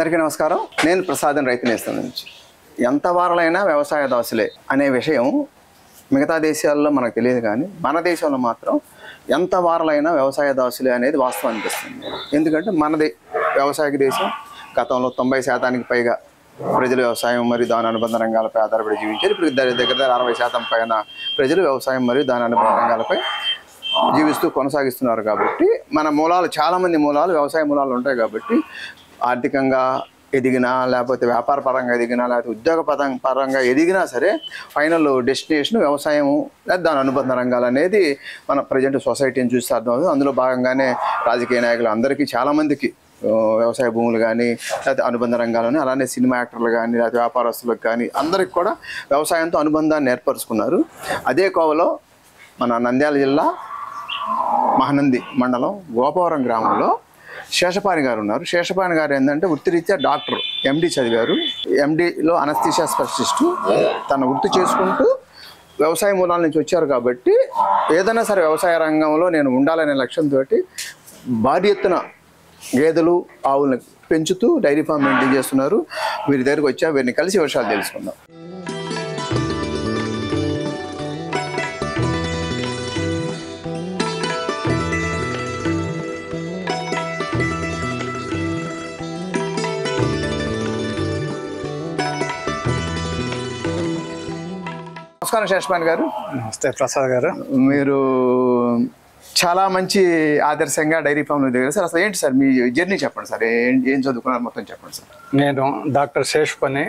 అందరికీ నమస్కారం. నేను ప్రసాదం రైతు నేస్తం నుంచి. ఎంత వారలైనా వ్యవసాయ దాసులే అనే విషయం మిగతా దేశాల్లో మనకు తెలియదు, కానీ మన దేశంలో మాత్రం ఎంత వారలైనా వ్యవసాయ దాసులే అనేది వాస్తవం అనిపిస్తుంది. ఎందుకంటే మనది వ్యవసాయ దేశం. గతంలో 90% పైగా ప్రజలు వ్యవసాయం మరియు దాని అనుబంధ రంగాలపై ఆధారపడి జీవించారు. ఇప్పుడు దగ్గర 60% పైన ప్రజలు వ్యవసాయం మరియు దాని అనుబంధ రంగాలపై జీవిస్తూ కొనసాగిస్తున్నారు. కాబట్టి మన మూలాలు, చాలామంది మూలాలు వ్యవసాయ మూలాలు ఉంటాయి. కాబట్టి ఆర్థికంగా ఎదిగినా, లేకపోతే వ్యాపార పరంగా ఎదిగినా, లేకపోతే ఉద్యోగ పరంగా ఎదిగినా సరే ఫైనల్ డెస్టినేషన్ వ్యవసాయము లేదా దాని అనుబంధ రంగాలు అనేది మన ప్రజెంట్ సొసైటీని చూస్తే అర్థమవుతుంది. అందులో భాగంగానే రాజకీయ నాయకులు అందరికీ, చాలామందికి వ్యవసాయ భూములు కానీ, లేకపోతే అనుబంధ రంగాలని, అలానే సినిమా యాక్టర్లు కానీ, లేకపోతే వ్యాపారస్తులకు కానీ అందరికి కూడా వ్యవసాయంతో అనుబంధాన్ని ఏర్పరచుకున్నారు. అదే కోవలో మన నంద్యాల జిల్లా మహానంది మండలం గోపవరం గ్రామంలో శేషపాణి గారు ఉన్నారు. శేషపాణి గారు ఏంటంటే వృత్తిరీత్యా డాక్టర్, ఎండి చదివారు. ఎండిలో అనస్థీషియా స్పెషలిస్టు. తన వృత్తి చేసుకుంటూ వ్యవసాయ మూలాల నుంచి వచ్చారు. కాబట్టి ఏదైనా సరే వ్యవసాయ రంగంలో నేను ఉండాలనే లక్ష్యంతో భారీ ఎత్తున గేదెలు, ఆవులను పెంచుతూ డైరీ ఫామ్ మెయింటైన్ చేస్తున్నారు. వీరి దగ్గరికి వచ్చా, వీరిని కలిసి విషయాలు తెలుసుకుందాం. నమస్కారం శేషపాణి గారు. నమస్తే ప్రసాద్ గారు. మీరు చాలా మంచి ఆదర్శంగా డైరీ ఫామ్ దగ్గర సార్. అసలు ఏంటి సార్ మీ జర్నీ చెప్పండి సార్. ఏం చదువుకున్నారు మొత్తం చెప్పండి సార్. నేను డాక్టర్ శేషపాణి.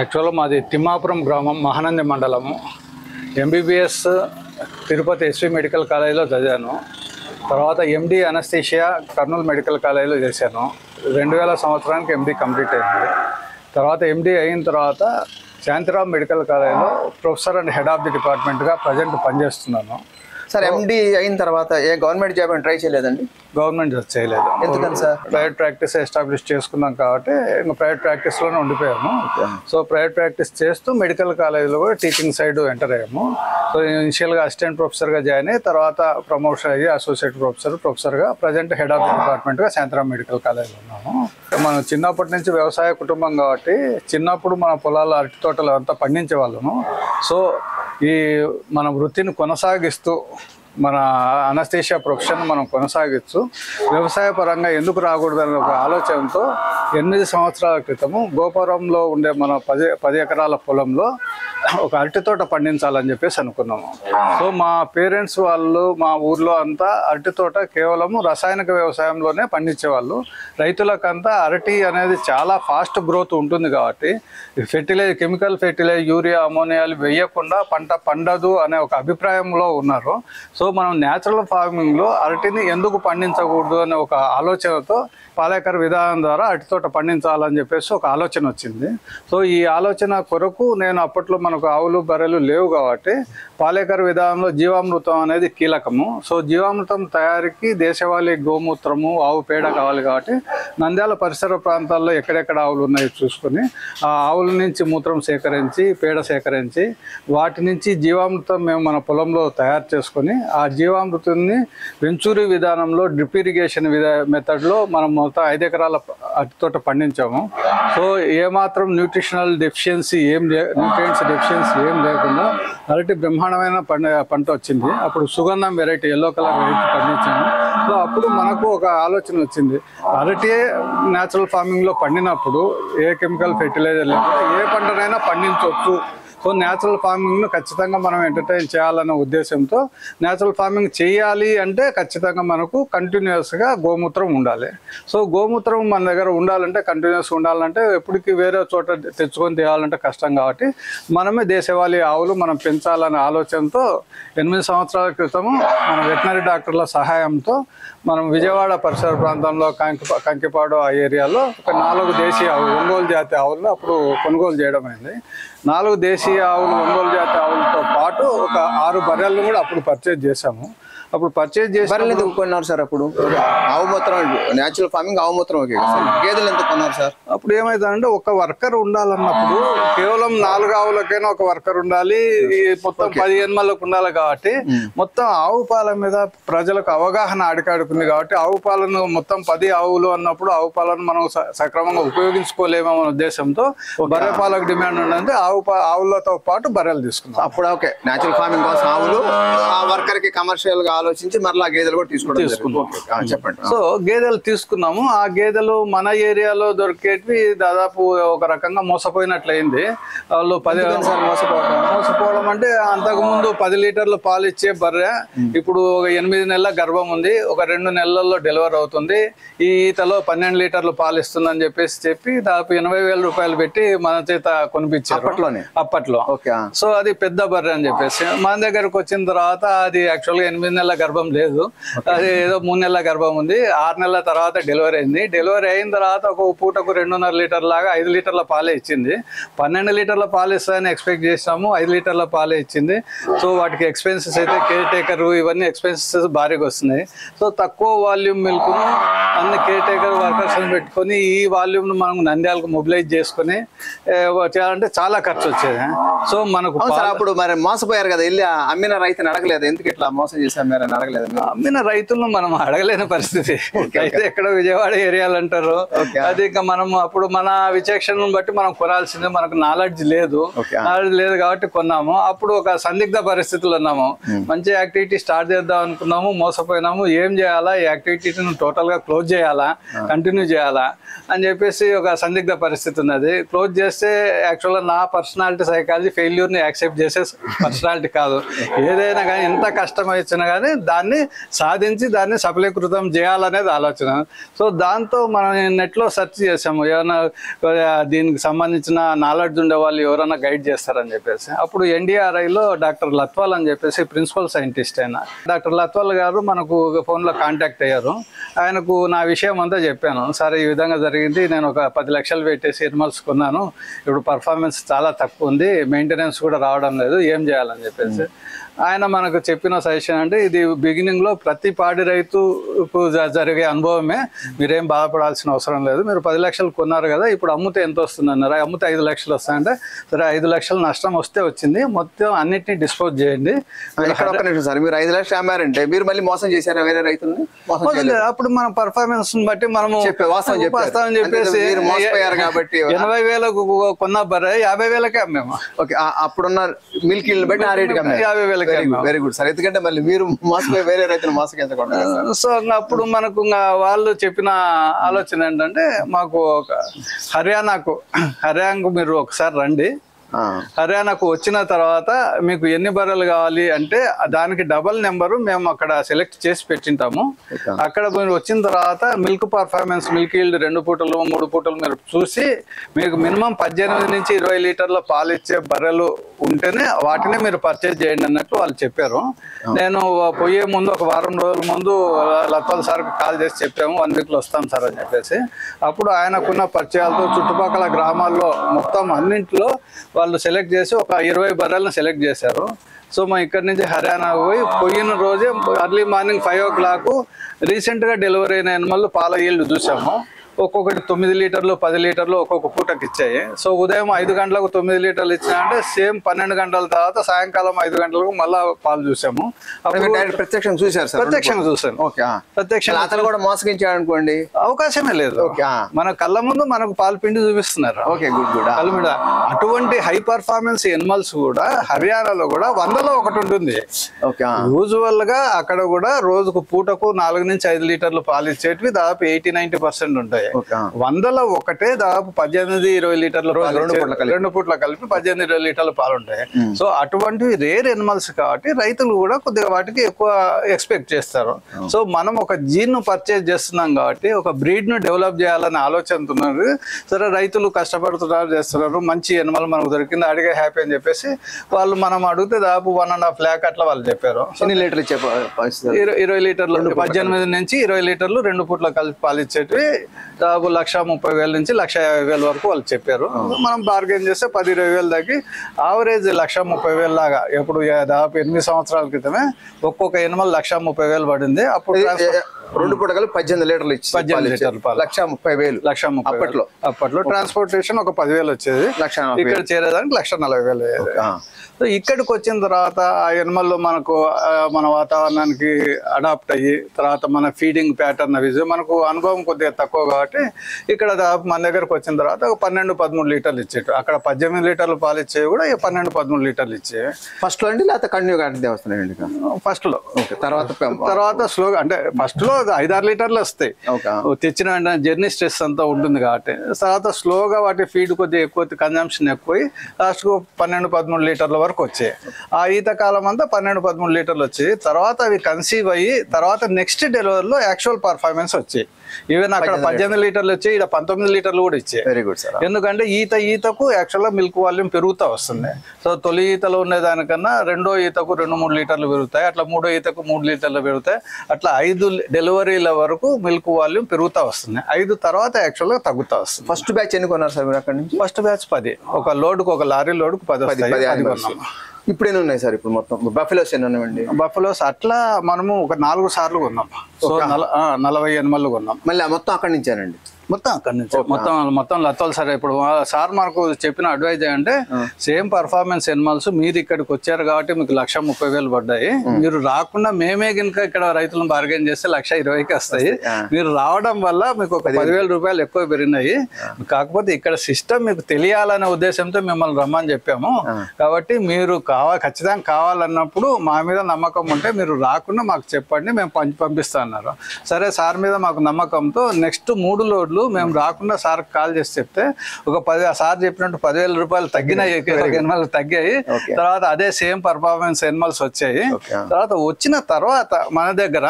యాక్చువల్గా మాది తిమ్మాపురం గ్రామం, మహానంది మండలము. ఎంబీబీఎస్ తిరుపతి ఎస్వి మెడికల్ కాలేజీలో చదివాను. తర్వాత ఎండి అనస్థీషియా కర్నూలు మెడికల్ కాలేజీలో చేశాను. 2000 సంవత్సరానికి ఎండి కంప్లీట్ అయింది. తర్వాత ఎండి అయిన తర్వాత శాంతిరామ్ మెడికల్ కాలేజీలో professor and head of the డిపార్ట్మెంట్గా ప్రజెంట్ పనిచేస్తున్నాను. సార్ ఎండి అయిన తర్వాత ఏ గవర్నమెంట్ జాబ్ ట్రై చేయలేదండి? గవర్నమెంట్ జాబ్ చేయలేదు. ఎందుకని సార్? ప్రైవేట్ ప్రాక్టీస్ ఎస్టాబ్లిష్ చేసుకున్నాం కాబట్టి ఇంకా ప్రైవేట్ ప్రాక్టీస్లోనే ఉండిపోయాము. సో ప్రైవేట్ ప్రాక్టీస్ చేస్తూ మెడికల్ కాలేజీలో కూడా టీచింగ్ సైడ్ ఎంటర్ అయ్యాము. సో ఇనిషియల్గా అసిస్టెంట్ ప్రొఫెసర్గా జాయిన్ అయ్యి తర్వాత ప్రమోషన్ అయ్యి అసోసియేట్ ప్రొఫెసర్గా ప్రజెంట్ హెడ్ ఆఫ్ ది డిపార్ట్మెంట్గా శాంతిరామ్ మెడికల్ కాలేజీలో ఉన్నాము. మనం చిన్నప్పటి నుంచి వ్యవసాయ కుటుంబం కాబట్టి చిన్నప్పుడు మన పొలాలు, అరటి తోటలు అంతా పండించే వాళ్ళము. సో ఈ మన వృత్తిని కొనసాగిస్తూ మన అనస్థీషియా ప్రొఫెషన్ మనం కొనసాగిస్తూ వ్యవసాయ పరంగా ఎందుకు రాకూడదనే ఒక ఆలోచనతో 8 సంవత్సరాల క్రితము గోపురంలో ఉండే మన 10 ఎకరాల పొలంలో ఒక అరటి తోట పండించాలని చెప్పేసి అనుకున్నాము. సో మా పేరెంట్స్ వాళ్ళు మా ఊర్లో అంతా అరటి తోట కేవలం రసాయనిక వ్యవసాయంలోనే పండించేవాళ్ళు. రైతులకంతా అరటి అనేది చాలా ఫాస్ట్ గ్రోత్ ఉంటుంది కాబట్టి కెమికల్ ఫెర్టిలైజర్, యూరియా, అమోనియాలు వేయకుండా పంట పండదు అనే ఒక అభిప్రాయంలో ఉన్నారు. సో మనం న్యాచురల్ ఫార్మింగ్లో అరటిని ఎందుకు పండించకూడదు అనే ఒక ఆలోచనతో పాలేకర్ విధానం ద్వారా అరటి తోట పండించాలని చెప్పేసి ఒక ఆలోచన వచ్చింది. సో ఈ ఆలోచన కొరకు నేను అప్పట్లో మనకు ఆవులు, బర్రెలు లేవు కాబట్టి పాలేకర్ విధానంలో జీవామృతం అనేది కీలకము. సో జీవామృతం తయారీకి దేశవాళీ గోమూత్రము, ఆవు పేడ కావాలి కాబట్టి నంద్యాల పరిసర ప్రాంతాల్లో ఎక్కడెక్కడ ఆవులు ఉన్నాయో చూసుకొని ఆ ఆవుల నుంచి మూత్రం సేకరించి, పేడ సేకరించి వాటి నుంచి జీవామృతం మేము మన పొలంలో తయారు చేసుకొని ఆ జీవామృతాన్ని వెంచూరి విధానంలో డ్రిప్ ఇరిగేషన్ మెథడ్లో మనం మొత్తం 5 ఎకరాల అరటి తోట పండించాము. సో ఏమాత్రం న్యూట్రిషనల్ డెఫిషియన్సీ న్యూట్రియంట్స్ డెఫిషియన్సీ ఏం లేకుండా అరటి బ్రహ్మాండమైన పంట వచ్చింది. అప్పుడు సుగంధం వెరైటీ, ఎల్లో కలర్ వెరైటీ పండించాము. సో అప్పుడు మనకు ఒక ఆలోచన వచ్చింది, అరటి న్యాచురల్ ఫార్మింగ్లో పండినప్పుడు ఏ కెమికల్ ఫెర్టిలైజర్ లేకుండా ఏ పంటనైనా పండించవచ్చు. సో న్యాచురల్ ఫార్మింగ్ను ఖచ్చితంగా మనం ఎంటర్టైన్ చేయాలనే ఉద్దేశంతో న్యాచురల్ ఫార్మింగ్ చేయాలి అంటే ఖచ్చితంగా మనకు కంటిన్యూస్గా గోమూత్రం ఉండాలి. సో గోమూత్రం మన దగ్గర ఉండాలంటే, కంటిన్యూస్గా ఉండాలంటే ఎప్పటికీ వేరే చోట తెచ్చుకొని తేయాలంటే కష్టం కాబట్టి మనమే దేశవాళీ ఆవులు మనం పెంచాలనే ఆలోచనతో 8 సంవత్సరాల క్రితము మన వెటనరీ డాక్టర్ల సహాయంతో మనం విజయవాడ పరిసర ప్రాంతంలో కంకిపాడు ఆ ఏరియాలో ఒక 4 దేశీయ ఆవులు, ఒంగోలు జాతి ఆవులను అప్పుడు కొనుగోలు చేయడం అయింది. 4 దేశీయ ఆవులు, ఒంగోలు జాతి ఆవులతో పాటు ఒక 6 బర్రెలను కూడా అప్పుడు పర్చేజ్ చేశాము. అప్పుడు పర్చేజ్ చేసి బర్రెలు ఎందుకు కొన్నారు సార్ అప్పుడు? ఆవు మూత్రం న్యాచురల్ ఫార్మింగ్ ఆవు మూత్రం ఓకే సార్, గేదెలు ఎందుకు కొన్నారు సార్? అప్పుడు ఏమైందంటే ఒక వర్కర్ ఉండాలన్నప్పుడు కేవలం 4 ఆవులకైనా ఒక వర్కర్ ఉండాలి, మొత్తం 10 ఎనిమలకు ఉండాలి కాబట్టి మొత్తం ఆవు పాల మీద ప్రజలకు అవగాహన ఆడికాడుకుంది కాబట్టి ఆవు పాలను మొత్తం 10 ఆవులు అన్నప్పుడు ఆవు పాలను మనం సక్రమంగా ఉపయోగించుకోలేమో అనే ఉద్దేశంతో బర్రె పాలకు డిమాండ్ ఉండదంటే ఆవులతో పాటు బర్రెలు తీసుకున్నాం. అప్పుడు ఓకే న్యాచురల్ ఫార్మింగ్ కోసం ఆవులు, ఆ వర్కర్ కి కమర్షియల్ గా ఆలోచించి మరలా గేదెలు కూడా తీసుకున్నాం. చెప్పండి. సో గేదెలు తీసుకున్నాము. ఆ గేదెలు మన ఏరియాలో దొరికేటివి దాదాపు ఒక రకంగా మోసపోయినట్లయింది. వాళ్ళు 10 మోసపోవడం అంటే అంతకుముందు 10 లీటర్లు పాలు ఇచ్చే బర్రె ఇప్పుడు 8 నెలల గర్భం ఉంది, ఒక 2 నెలల్లో డెలివరీ అవుతుంది, ఈ ఈతలో 12 లీటర్లు పాలు ఇస్తుందని చెప్పి దాదాపు 80,000 రూపాయలు పెట్టి మన చేత కొనిపించారు అప్పట్లో. సో అది పెద్ద బర్రె అని చెప్పేసి మన దగ్గరకు వచ్చిన తర్వాత అది యాక్చువల్గా 8 నెలల గర్భం లేదు, అది ఏదో 3 నెలల గర్భం ఉంది. 6 నెలల తర్వాత డెలివరీ అయింది. డెలివరీ అయిన తర్వాత ఒక పూటకు 2.5 లీటర్ లాగా 5 లీటర్ల పాలే ఇచ్చింది. 12 లీటర్ల పాలు ఇస్తాయని ఎక్స్పెక్ట్ చేసాము, 5 లీటర్ల పాలే ఇచ్చింది. సో వాటికి ఎక్స్పెన్సెస్ అయితే కేర్ టేకర్ ఇవన్నీ ఎక్స్పెన్సెస్ భారీగా వస్తున్నాయి. సో తక్కువ వాల్యూమ్ మిల్క్ను అన్ని కేర్ టేకర్ వర్కర్స్ పెట్టుకొని ఈ వాల్యూమ్ను మనం నంద్యాలకు మొబిలైజ్ చేసుకుని చేయాలంటే చాలా ఖర్చు వచ్చేది. సో మనకు అప్పుడు మరి మోసపోయారు కదా, వెళ్ళి అమ్మిన రైతుని అడగలేదు ఎందుకు ఇట్లా మోసం చేసి అమ్మారని అడగలేదు? అమ్మిన రైతులను మనం అడగలేని పరిస్థితి. అయితే ఎక్కడ విజయవాడ ఏరియాలు అంటారు, అది ఇంకా మనం అప్పుడు మన విచక్షణను బట్టి మనం కొనాల్సిందే, మనకు నాలెడ్జ్ లేదు కాబట్టి కొన్నాము. అప్పుడు ఒక సందిగ్ధ పరిస్థితులు ఉన్నాము, మంచి యాక్టివిటీ స్టార్ట్ చేద్దాం అనుకున్నాము, మోసపోయినాము. ఏం చేయాలా, ఈ యాక్టివిటీని టోటల్ గా క్లోజ్ చేయాలా, కంటిన్యూ చేయాలా అని చెప్పేసి ఒక సందిగ్ధ పరిస్థితి ఉన్నది. క్లోజ్ చేస్తే యాక్చువల్గా నా పర్సనాలిటీ సైకాలజీ ఫెయిల్యూర్ని యాక్సెప్ట్ చేసే పర్సనాలిటీ కాదు. ఏదైనా కానీ ఎంత కష్టం వచ్చినా కానీ దాన్ని సాధించి దాన్ని సఫలీకృతం చేయాలనేది ఆలోచన. సో దాంతో మనం నెట్లో సెర్చ్ చేసాము, ఏమైనా దీనికి సంబంధించిన నాలెడ్జ్ ఉండే వాళ్ళు ఎవరైనా గైడ్ చేస్తారని చెప్పేసి. అప్పుడు ఎన్డీఆర్ఐలో డాక్టర్ లత్వాల్ అని చెప్పేసి ప్రిన్సిపల్ సైంటిస్ట్ అయిన డాక్టర్ లత్వాల్ గారు మనకు ఫోన్లో కాంటాక్ట్ అయ్యారు. ఆయనకు నా విషయం అంతా చెప్పాను, సరే ఈ విధంగా జరిగింది, నేను ఒక 10 లక్షలు పెట్టేసి ఎనిమల్స్ కొన్నాను, ఇప్పుడు పర్ఫార్మెన్స్ చాలా తక్కువ ఉంది, మెయింటెనెన్స్ కూడా రావడం లేదు, ఏం చేయాలని చెప్పేసి ఆయన మనకు చెప్పిన సజెషన్ అంటే ఇది బిగినింగ్లో ప్రతి పాడి రైతుకు జరిగే అనుభవమే, మీరేం బాధపడాల్సిన అవసరం లేదు, మీరు 10 లక్షలు కొన్నారు కదా, ఇప్పుడు అమ్ముతే ఎంత వస్తుంది అన్నారు. అమ్ముతే 5 లక్షలు వస్తాయంటే సరే 5 లక్షలు నష్టం వస్తే వచ్చింది, మొత్తం అన్నిటిని డిస్పోజ్ చేయండి. సార్ మీరు 5 లక్షలు అమ్మారంటే మీరు మళ్ళీ మోసం చేశారా వేరే రైతుల్ని? అప్పుడు మన పర్ఫార్మెన్స్ బట్టి మనం వాస్తవం చెప్పేసి 80,000కు కొన్న బర్రె 50,000కే అమ్మాము. ఓకే, అప్పుడున్న మిల్క్ బట్టి ఆ రేటుకి 50,000. వెరీ గుడ్ సార్, ఎందుకంటే మళ్ళీ మీరు మోసపోయి వేరే రైతులు మోసగించకూడదు. సో అప్పుడు మనకు వాళ్ళు చెప్పిన ఆలోచన ఏంటంటే మాకు ఒక హర్యానాకు మీరు ఒకసారి రండి, హర్యానాకు వచ్చిన తర్వాత మీకు ఎన్ని బర్రెలు కావాలి అంటే దానికి డబల్ నెంబరు మేము అక్కడ సెలెక్ట్ చేసి పెట్టింటాము. అక్కడ మీరు వచ్చిన తర్వాత మిల్క్ పర్ఫార్మెన్స్, మిల్క్ ఈల్డ్ 2 పూటలు 3 పూటలు మీరు చూసి మీకు మినిమం 18 నుంచి 20 లీటర్ల పాలు ఇచ్చే బర్రెలు ఉంటేనే వాటిని మీరు పర్చేజ్ చేయండి అన్నట్టు వాళ్ళు చెప్పారు. నేను పోయే ముందు ఒక వారం రోజుల ముందు లత్వాల్ సార్కి కాల్ చేసి చెప్పాము 1 వీక్లో వస్తాం సార్ అని చెప్పేసి. అప్పుడు ఆయనకున్న పరిచయాలతో చుట్టుపక్కల గ్రామాల్లో మొత్తం అన్నింటిలో వాళ్ళు సెలెక్ట్ చేసి ఒక 20 బర్రెలను సెలెక్ట్ చేశారు. సో మేము ఇక్కడి నుంచి హర్యానా పోయిన రోజే ఎర్లీ మార్నింగ్ 5 o'clock రీసెంట్గా డెలివరీ అయిన ఎనిమల్ పాల ఈల్డ్ చూసాము. ఒక్కొక్కటి 9 లీటర్లు 10 లీటర్లు ఒక్కొక్క పూటకి ఇచ్చాయి. సో ఉదయం 5 గంటలకు 9 లీటర్లు ఇచ్చినాయంటే సేమ్ 12 గంటల తర్వాత సాయంకాలం 5 గంటలకు మళ్ళా పాలు చూసాము. ప్రత్యక్షంగా చూసారు సార్? ప్రత్యక్షంగా చూసాను. ప్రత్యక్షంగా అతను కూడా మోసగించాడు అనుకోండి, అవకాశమే లేదు. మన కళ్ళ ముందు మనకు పాలు పిండి చూపిస్తున్నారు. Okay, good good. కళ్ళ మీద అటువంటి హై పర్ఫార్మెన్స్ ఎనిమల్స్ కూడా హర్యానాలో కూడా 100లో ఒకటి ఉంటుంది. యూజువల్ గా అక్కడ కూడా రోజుకు పూటకు 4 నుంచి 5 లీటర్లు పాలు ఇచ్చేటివి దాదాపు 80-90% ఉంటాయి. 100లో ఒకటే దాదాపు 18-20 లీటర్ల 2 పూట్ల కలిపి 18-20 లీటర్ల పాలు ఉంటాయి. సో అటువంటివి రేర్ ఎనిమల్స్ కాబట్టి రైతులు కూడా కొద్దిగా వాటికి ఎక్కువ ఎక్స్పెక్ట్ చేస్తారు. సో మనం ఒక జీన్ ను పర్చేజ్ చేస్తున్నాం కాబట్టి ఒక బ్రీడ్ ను డెవలప్ చేయాలని ఆలోచనతున్నారు. సరే రైతులు కష్టపడుతున్నారు, చేస్తున్నారు, మంచి ఎనిమల్ మనకు దొరికింది, అడిగే హ్యాపీ అని చెప్పేసి వాళ్ళు మనం అడిగితే దాదాపు 1.5 lakh అట్లా వాళ్ళు చెప్పారు. 20 లీటర్లు 18 నుంచి 20 లీటర్లు 2 పూట్ల కలిపి పాలు ఇచ్చేటివి దాదాపు 1,30,000 నుంచి 1,50,000 వరకు వాళ్ళు చెప్పారు. మనం బార్గెన్ చేస్తే 10-20,000 దాకా యావరేజ్ 1,30,000 లాగా. ఎప్పుడు దాదాపు 8 సంవత్సరాల క్రితమే ఒక్కొక్క ఎనిమల్ 1,30,000 పడింది. అప్పుడు 2 పూటలు 18 లీటర్లు ఇచ్చి 18 లీటర్లు పాలు 1,30,000 అప్పట్లో ట్రాన్స్పోర్టేషన్ ఒక 10,000 వచ్చేది. ఇక్కడ చేరేదానికి 1,40,000 అయ్యేది. సో ఇక్కడికి వచ్చిన తర్వాత ఆ ఎనిమల్లో మనకు మన వాతావరణానికి అడాప్ట్ అయ్యి తర్వాత మన ఫీడింగ్ ప్యాటర్న్ అవి మనకు అనుభవం కొద్దిగా తక్కువ కాబట్టి ఇక్కడ మన దగ్గరకు వచ్చిన తర్వాత ఒక 12-13 లీటర్లు ఇచ్చేటు. అక్కడ 18 లీటర్లు పాలు ఇచ్చేవి కూడా 12-13 లీటర్లు ఇచ్చేవి. ఫస్ట్ లో అండి లేకపోతే కంటిన్యూ వస్తున్నాయండి? ఫస్ట్ లో తర్వాత స్లోగా అంటే ఫస్ట్ లో 5-6 లీటర్లు వస్తాయి. తెచ్చిన వెంటనే జర్నీ స్ట్రెస్ అంతా ఉంటుంది కాబట్టి తర్వాత స్లోగా వాటి ఫీడ్ కొద్దిగా ఎక్కువ కన్జంప్షన్ ఎక్కువ లాస్ట్ కు 12-13 లీటర్ల వరకు వచ్చాయి. ఆ ఈత కాలం అంతా 12-13 లీటర్లు వచ్చాయి. తర్వాత అవి కన్సీవ్ అయ్యి తర్వాత నెక్స్ట్ డెలివరీలో యాక్చువల్ పర్ఫార్మెన్స్ వచ్చాయి. ఈవెన్ అక్కడ 18 లీటర్లు వచ్చాయి, ఇక్కడ 19 లీటర్లు కూడా ఇచ్చాయి. Very good sir. ఎందుకంటే ఈతకు యాక్చువల్గా మిల్క్ వాల్యూమ్ పెరుగుతూ వస్తుంది. సో తొలి ఈతలో ఉండేదానికన్నా రెండో ఈతకు 2-3 లీటర్లు పెరుగుతాయి, అట్లా మూడో ఈతకు 3 లీటర్లు పెరుగుతాయి. అట్లా 5 డెలివరీల వరకు మిల్క్ వాల్యూమ్ పెరుగుతూ వస్తుంది. 5 తర్వాత యాక్చువల్గా తగ్గుతూ వస్తుంది. ఫస్ట్ బ్యాచ్ ఎన్ని కొన్నారు సార్ మీరు అక్కడ నుంచి? First batch 10. ఒక లోడ్కు ఒక లారీ లోడ్కు 10 కొన్నాము. ఇప్పుడు ఎన్ని ఉన్నాయి సార్? ఇప్పుడు మొత్తం బఫెలోస్ ఎన్ని ఉన్నాయండి? బఫెలోస్ అట్లా మనము ఒక 4 సార్లు కొన్నాం. సో 40 ఎనిమల్లు కొన్నాం. మళ్ళీ మొత్తం అక్కడి నుంచేనండి? మొత్తం అక్కడి నుంచి మొత్తం లత్తలు సార్. ఇప్పుడు సార్ మనకు చెప్పిన అడ్వైజ్ అంటే సేమ్ పర్ఫార్మెన్స్ ఎనిమల్స్ మీరు ఇక్కడికి వచ్చారు కాబట్టి మీకు 1,30,000 పడ్డాయి. మీరు రాకుండా మేమే కనుక ఇక్కడ రైతులను బార్గెన్ చేస్తే 1,20,000కి వస్తాయి. మీరు రావడం వల్ల మీకు ఒక 10,000 రూపాయలు ఎక్కువ పెరిగినాయి. కాకపోతే ఇక్కడ సిస్టమ్ మీకు తెలియాలనే ఉద్దేశంతో మిమ్మల్ని రమ్మని చెప్పాము. కాబట్టి మీరు ఖచ్చితంగా కావాలన్నప్పుడు మా మీద నమ్మకం ఉంటే మీరు రాకుండా మాకు చెప్పండి, మేము పంపిస్తా అన్నారు. సరే సార్ మీద మాకు నమ్మకంతో నెక్స్ట్ 3 లోడ్లు మేము రాకుండా సార్ కాల్ చేసి చెప్తే ఒక సార్ చెప్పినట్టు 10,000 రూపాయలు తగ్గినాయి, ఎనిమల్ తగ్గాయి. తర్వాత అదే సేమ్ పర్ఫార్మెన్స్ ఎనిమల్స్ వచ్చాయి. తర్వాత వచ్చిన తర్వాత మన దగ్గర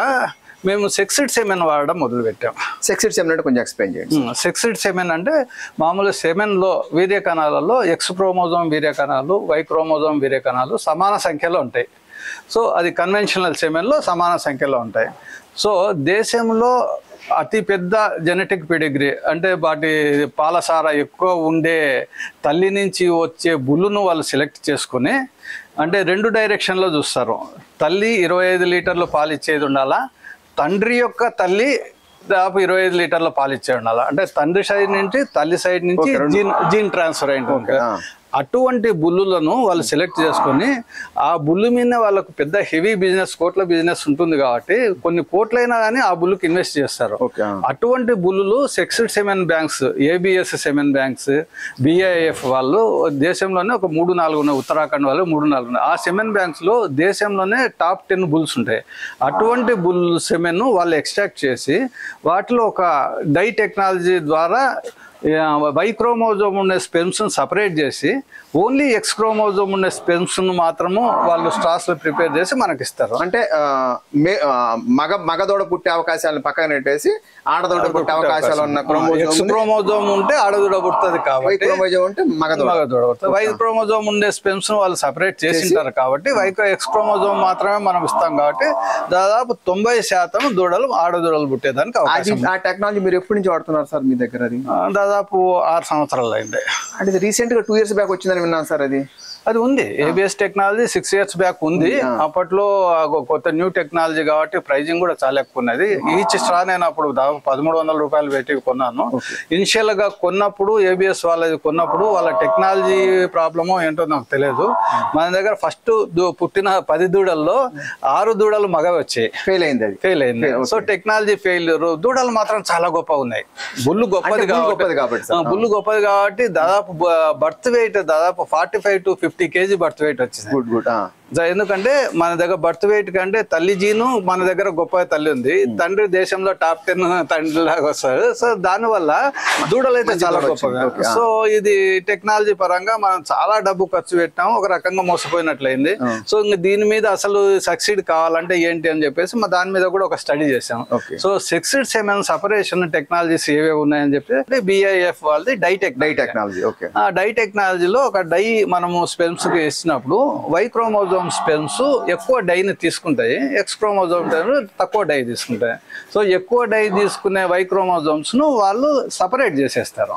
మేము సెక్సిడ్ సెమెన్ వాడడం మొదలు పెట్టాం. సెక్సిడ్ సెమెన్ అంటే కొంచెం ఎక్స్ప్లెయిన్ చేయండి. సెక్సిడ్ సెమెన్ అంటే మామూలు సెమెన్లో వీర్య కణాలలో ఎక్స్ క్రోమోజోమ్ వీర్య కణాలు, వై క్రోమోజోమ్ వీర్య కణాలు సమాన సంఖ్యలో ఉంటాయి. సో అది కన్వెన్షనల్ సెమెన్లో సమాన సంఖ్యలో ఉంటాయి. సో దేశంలో అతి పెద్ద జెనెటిక్ పెడిగ్రీ అంటే వాటి పాలసార ఎక్కువ ఉండే తల్లి నుంచి వచ్చే బుల్లును వాళ్ళు సెలెక్ట్ చేసుకుని అంటే 2 డైరెక్షన్లో చూస్తారు. తల్లి 25 లీటర్లు పాలు ఇచ్చేది ఉండాలా, తండ్రి యొక్క తల్లి దాదాపు 25 లీటర్ల పాలు ఇచ్చే ఉండాలా. అంటే తండ్రి సైడ్ నుంచి తల్లి సైడ్ నుంచి జీన్ ట్రాన్స్ఫర్ అయింది. అటువంటి బుల్లులను వాళ్ళు సెలెక్ట్ చేసుకొని ఆ బుల్లు మీద వాళ్ళకు పెద్ద హెవీ బిజినెస్, కోట్ల బిజినెస్ ఉంటుంది కాబట్టి కొన్ని కోట్లైనా కానీ ఆ బుల్లుకి ఇన్వెస్ట్ చేస్తారు. అటువంటి బుల్లులు sexed semen banks, ABS semen banks, BIF వాళ్ళు దేశంలోనే ఒక 3-4 ఉన్నాయి. ఉత్తరాఖండ్ వాళ్ళు 3-4 ఉన్నాయి. ఆ సెమెన్ బ్యాంక్స్ లో దేశంలోనే టాప్ 10 బుల్స్ ఉంటాయి. అటువంటి బుల్ సెమెన్ వాళ్ళు ఎక్స్ట్రాక్ట్ చేసి వాటిలో ఒక డై టెక్నాలజీ ద్వారా వై క్రోమోజోమ్ ఉండే స్పెర్మ్స్ సపరేట్ చేసి ఓన్లీ ఎక్స్ క్రోమోజోమ్ ఉండే స్పెర్మ్స్ మాత్రము వాళ్ళు స్ట్రాస్ లో ప్రిపేర్ చేసి మనకి ఇస్తారు. అంటే మగదోడ పుట్టే అవకాశాలను పక్కన పెట్టేసి ఆడదోడ పుట్టే అవకాశాలు ఉన్న క్రోమోజోమ్ ఉంటే ఆడదోడ పుడుతుంది కాబట్టి క్రోమోజోమ్ ఉంటే మగదోడ పుడుతుంది. వై క్రోమోజోమ్ ఉండే స్పెర్మ్స్ వాళ్ళు సపరేట్ చేసింటారు కాబట్టి ఎక్స్ క్రోమోజోమ్ మాత్రమే మనం ఇస్తాం కాబట్టి దాదాపు 90% దూడలు ఆడదూడలు పుట్టేదానికి అవకాశం. ఆ టెక్నాలజీ మీరు ఎప్పటి నుంచి వాడుతున్నారు సార్ మీ దగ్గర? అది దాదాపు 6 సంవత్సరాలు అయింది. అంటే రీసెంట్ గా 2 years బ్యాక్ వచ్చిందని విన్నాను సార్. అది ఉంది. ఏబిఎస్ టెక్నాలజీ 6 years బ్యాక్ ఉంది. అప్పట్లో కొత్త న్యూ టెక్నాలజీ కాబట్టి ప్రైజింగ్ కూడా చాలా ఎక్కువ ఉన్నది. ఈచ్ స్ట్రా నేను అప్పుడు దాదాపు 1,300 రూపాయలు పెట్టి కొన్నాను. ఇనిషియల్ గా కొన్నప్పుడు ఏబిఎస్ వాళ్ళది కొన్నప్పుడు వాళ్ళ టెక్నాలజీ ప్రాబ్లమో ఏంటో నాకు తెలియదు. మన దగ్గర ఫస్ట్ పుట్టిన 10 దూడల్లో 6 దూడలు మగవి వచ్చాయి. ఫెయిల్ అయింది. So technology failure. దూడలు మాత్రం చాలా గొప్ప ఉన్నాయి. బుల్లు గొప్పది కాబట్టి దాదాపు బర్త్ వెయిట్ దాదాపు 45 to 50 kg బర్త్ వెయిట్ వచ్చింది. ఎందుకంటే మన దగ్గర బర్త్ వెయిట్ కంటే తల్లి జీను మన దగ్గర గొప్ప తల్లి ఉంది. తండ్రి దేశంలో టాప్ 10 తండ్రి లాగా వస్తారు. సో దానివల్ల దూడలు అయితే చాలా గొప్పగా. సో ఇది టెక్నాలజీ పరంగా మనం చాలా డబ్బు ఖర్చు పెట్టాము, ఒక రకంగా మోసపోయినట్లయింది. సో ఇంక దీని మీద అసలు సక్సీడ్ కావాలంటే ఏంటి అని చెప్పేసి దాని మీద కూడా ఒక స్టడీ చేసాం. సో సెక్సిడ్ సెమెన్ సపరేషన్ టెక్నాలజీస్ ఏవే ఉన్నాయని చెప్పి బిఐఎఫ్ వాళ్ళది డై టెక్నాలజీ. ఆ డై టెక్నాలజీలో ఒక డై మనము స్పెర్మ్స్ కి ఇచ్చినప్పుడు వై క్రోమోజోమ్ క్రోమోజోమ్ స్పెన్స్ ఎక్కువ డైని తీసుకుంటాయి, ఎక్స్ క్రోమోజోమ్ తక్కువ డై తీసుకుంటాయి. సో ఎక్కువ డై తీసుకునే వై క్రోమోజోమ్స్ ను వాళ్ళు సపరేట్ చేసేస్తారు.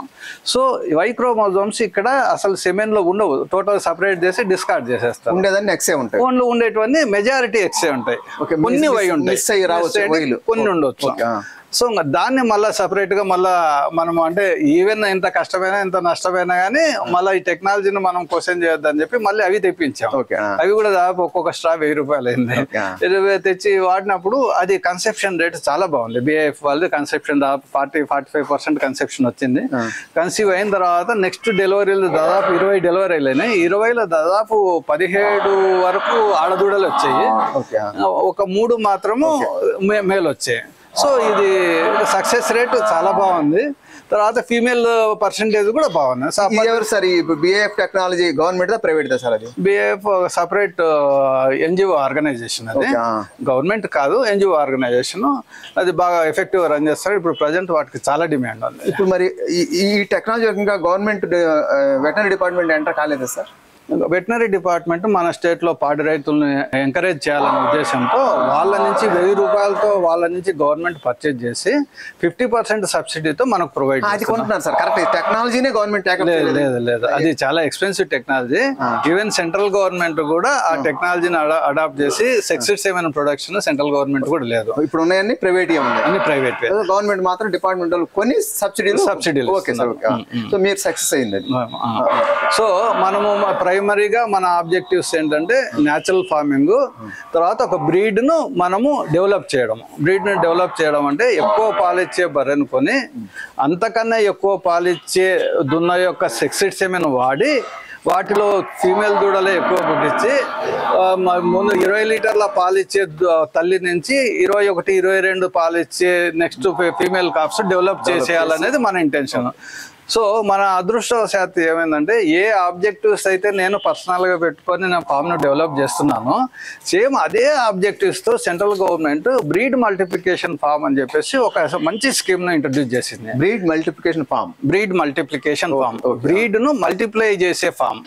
సో వై క్రోమోజోమ్స్ ఇక్కడ అసలు సెమెన్ లో ఉండవు, టోటల్ సపరేట్ చేసి డిస్కార్డ్ చేసేస్తారు. ఓన్లీ ఉండేటువంటి మెజారిటీ ఎక్సే ఉంటాయి, కొన్ని వై ఉంటాయి, కొన్ని ఉండొచ్చు. సో దాన్ని మళ్ళీ సపరేట్ గా మళ్ళీ మనం అంటే ఈవెన్ ఎంత కష్టమైనా ఎంత నష్టమైనా కానీ మళ్ళీ ఈ టెక్నాలజీని మనం క్వశ్చన్ చేయొద్దని చెప్పి మళ్ళీ అవి తెప్పించాం. అవి కూడా దాదాపు ఒక్కొక్క స్ట్రా 1000 రూపాయలు అయింది. తెచ్చి వాడినప్పుడు అది కన్సెప్షన్ రేట్ చాలా బాగుంది. BIF వాళ్ళది కన్సెప్షన్ దాదాపు 40-45% కన్సెప్షన్ వచ్చింది. కన్సీవ్ అయిన తర్వాత నెక్స్ట్ డెలివరీలు దాదాపు 20 డెలివరీలు అయినాయి. 20లో దాదాపు 17 వరకు ఆడదూడలు వచ్చాయి, ఒక 3 మాత్రము మేల్ వచ్చాయి. సో ఇది సక్సెస్ రేట్ చాలా బాగుంది. తర్వాత ఫీమేల్ పర్సెంటేజ్ కూడా బాగుంది. సార్ BIF టెక్నాలజీ గవర్నమెంట్ దా ప్రైవేట్ దా సార్? అది BIF సపరేట్ NGO ఆర్గనైజేషన్, అది గవర్నమెంట్ కాదు, NGO ఆర్గనైజేషన్. అది బాగా ఎఫెక్టివ్ రన్ చేస్తారు. ఇప్పుడు ప్రజెంట్ వాటికి చాలా డిమాండ్ ఉంది. ఇప్పుడు మరి ఈ టెక్నాలజీ ఇంకా గవర్నమెంట్ వెటనరీ డిపార్ట్మెంట్ ఎంటర్ కాలేదా సార్? వెటనరీ డిపార్ట్మెంట్ మన స్టేట్ లో పాడి రైతులను ఎంకరేజ్ చేయాలనే ఉద్దేశంతో వాళ్ళ నుంచి 1000 రూపాయలతో వాళ్ళ నుంచి గవర్నమెంట్ పర్చేజ్ చేసి 50% సబ్సిడీతో మనకు ప్రొవైడ్ టెక్నాలజీనే గవర్నమెంట్ లేదు, అది చాలా expensive technology. Even central government కూడా ఆ టెక్నాలజీని అడాప్ట్ చేసి సెక్సిడ్ ప్రొడక్షన్ సెంట్రల్ గవర్నమెంట్ కూడా లేదు. ఇప్పుడు ఉన్నాయని ప్రైవేట్, అన్ని ప్రైవేట్. గవర్నమెంట్ మాత్రం డిపార్ట్మెంట్ కొన్ని సబ్సిడీలు. సో మీరు సక్సెస్ అయింది. సో మనము ప్రైమరీగా మన ఆబ్జెక్టివ్స్ ఏంటంటే న్యాచురల్ ఫార్మింగ్, తర్వాత ఒక బ్రీడ్ ను మనము డెవలప్ చేయడం. బ్రీడ్ ను డెవలప్ చేయడం అంటే ఎక్కువ పాలిచ్చే బర్రెను కొని అంతకన్నా ఎక్కువ పాలిచ్చే దున్న యొక్క సెక్సిడ్ సెమెన్ వాడి వాటిలో ఫీమేల్ దూడలే ఎక్కువ పుట్టించి ముందు 20 లీటర్ల పాలిచ్చే తల్లి నుంచి 21-22 పాలిచ్చే నెక్స్ట్ ఫీమేల్ కాప్స్ డెవలప్ చేసేయాలనేది మన ఇంటెన్షన్. సో మన అదృష్టవశాత్తు ఏమైందంటే ఏ ఆబ్జెక్టివ్స్ అయితే నేను పర్సనల్గా పెట్టుకొని నేను ఫామ్ను డెవలప్ చేస్తున్నాను, సేమ్ అదే ఆబ్జెక్టివ్స్తో central government breed multiplication farm అని చెప్పేసి ఒక మంచి స్కీమ్ను ఇంట్రడ్యూస్ చేసింది. బ్రీడ్ మల్టిప్లికేషన్ ఫామ్ బ్రీడ్ను మల్టిప్లై చేసే ఫామ్.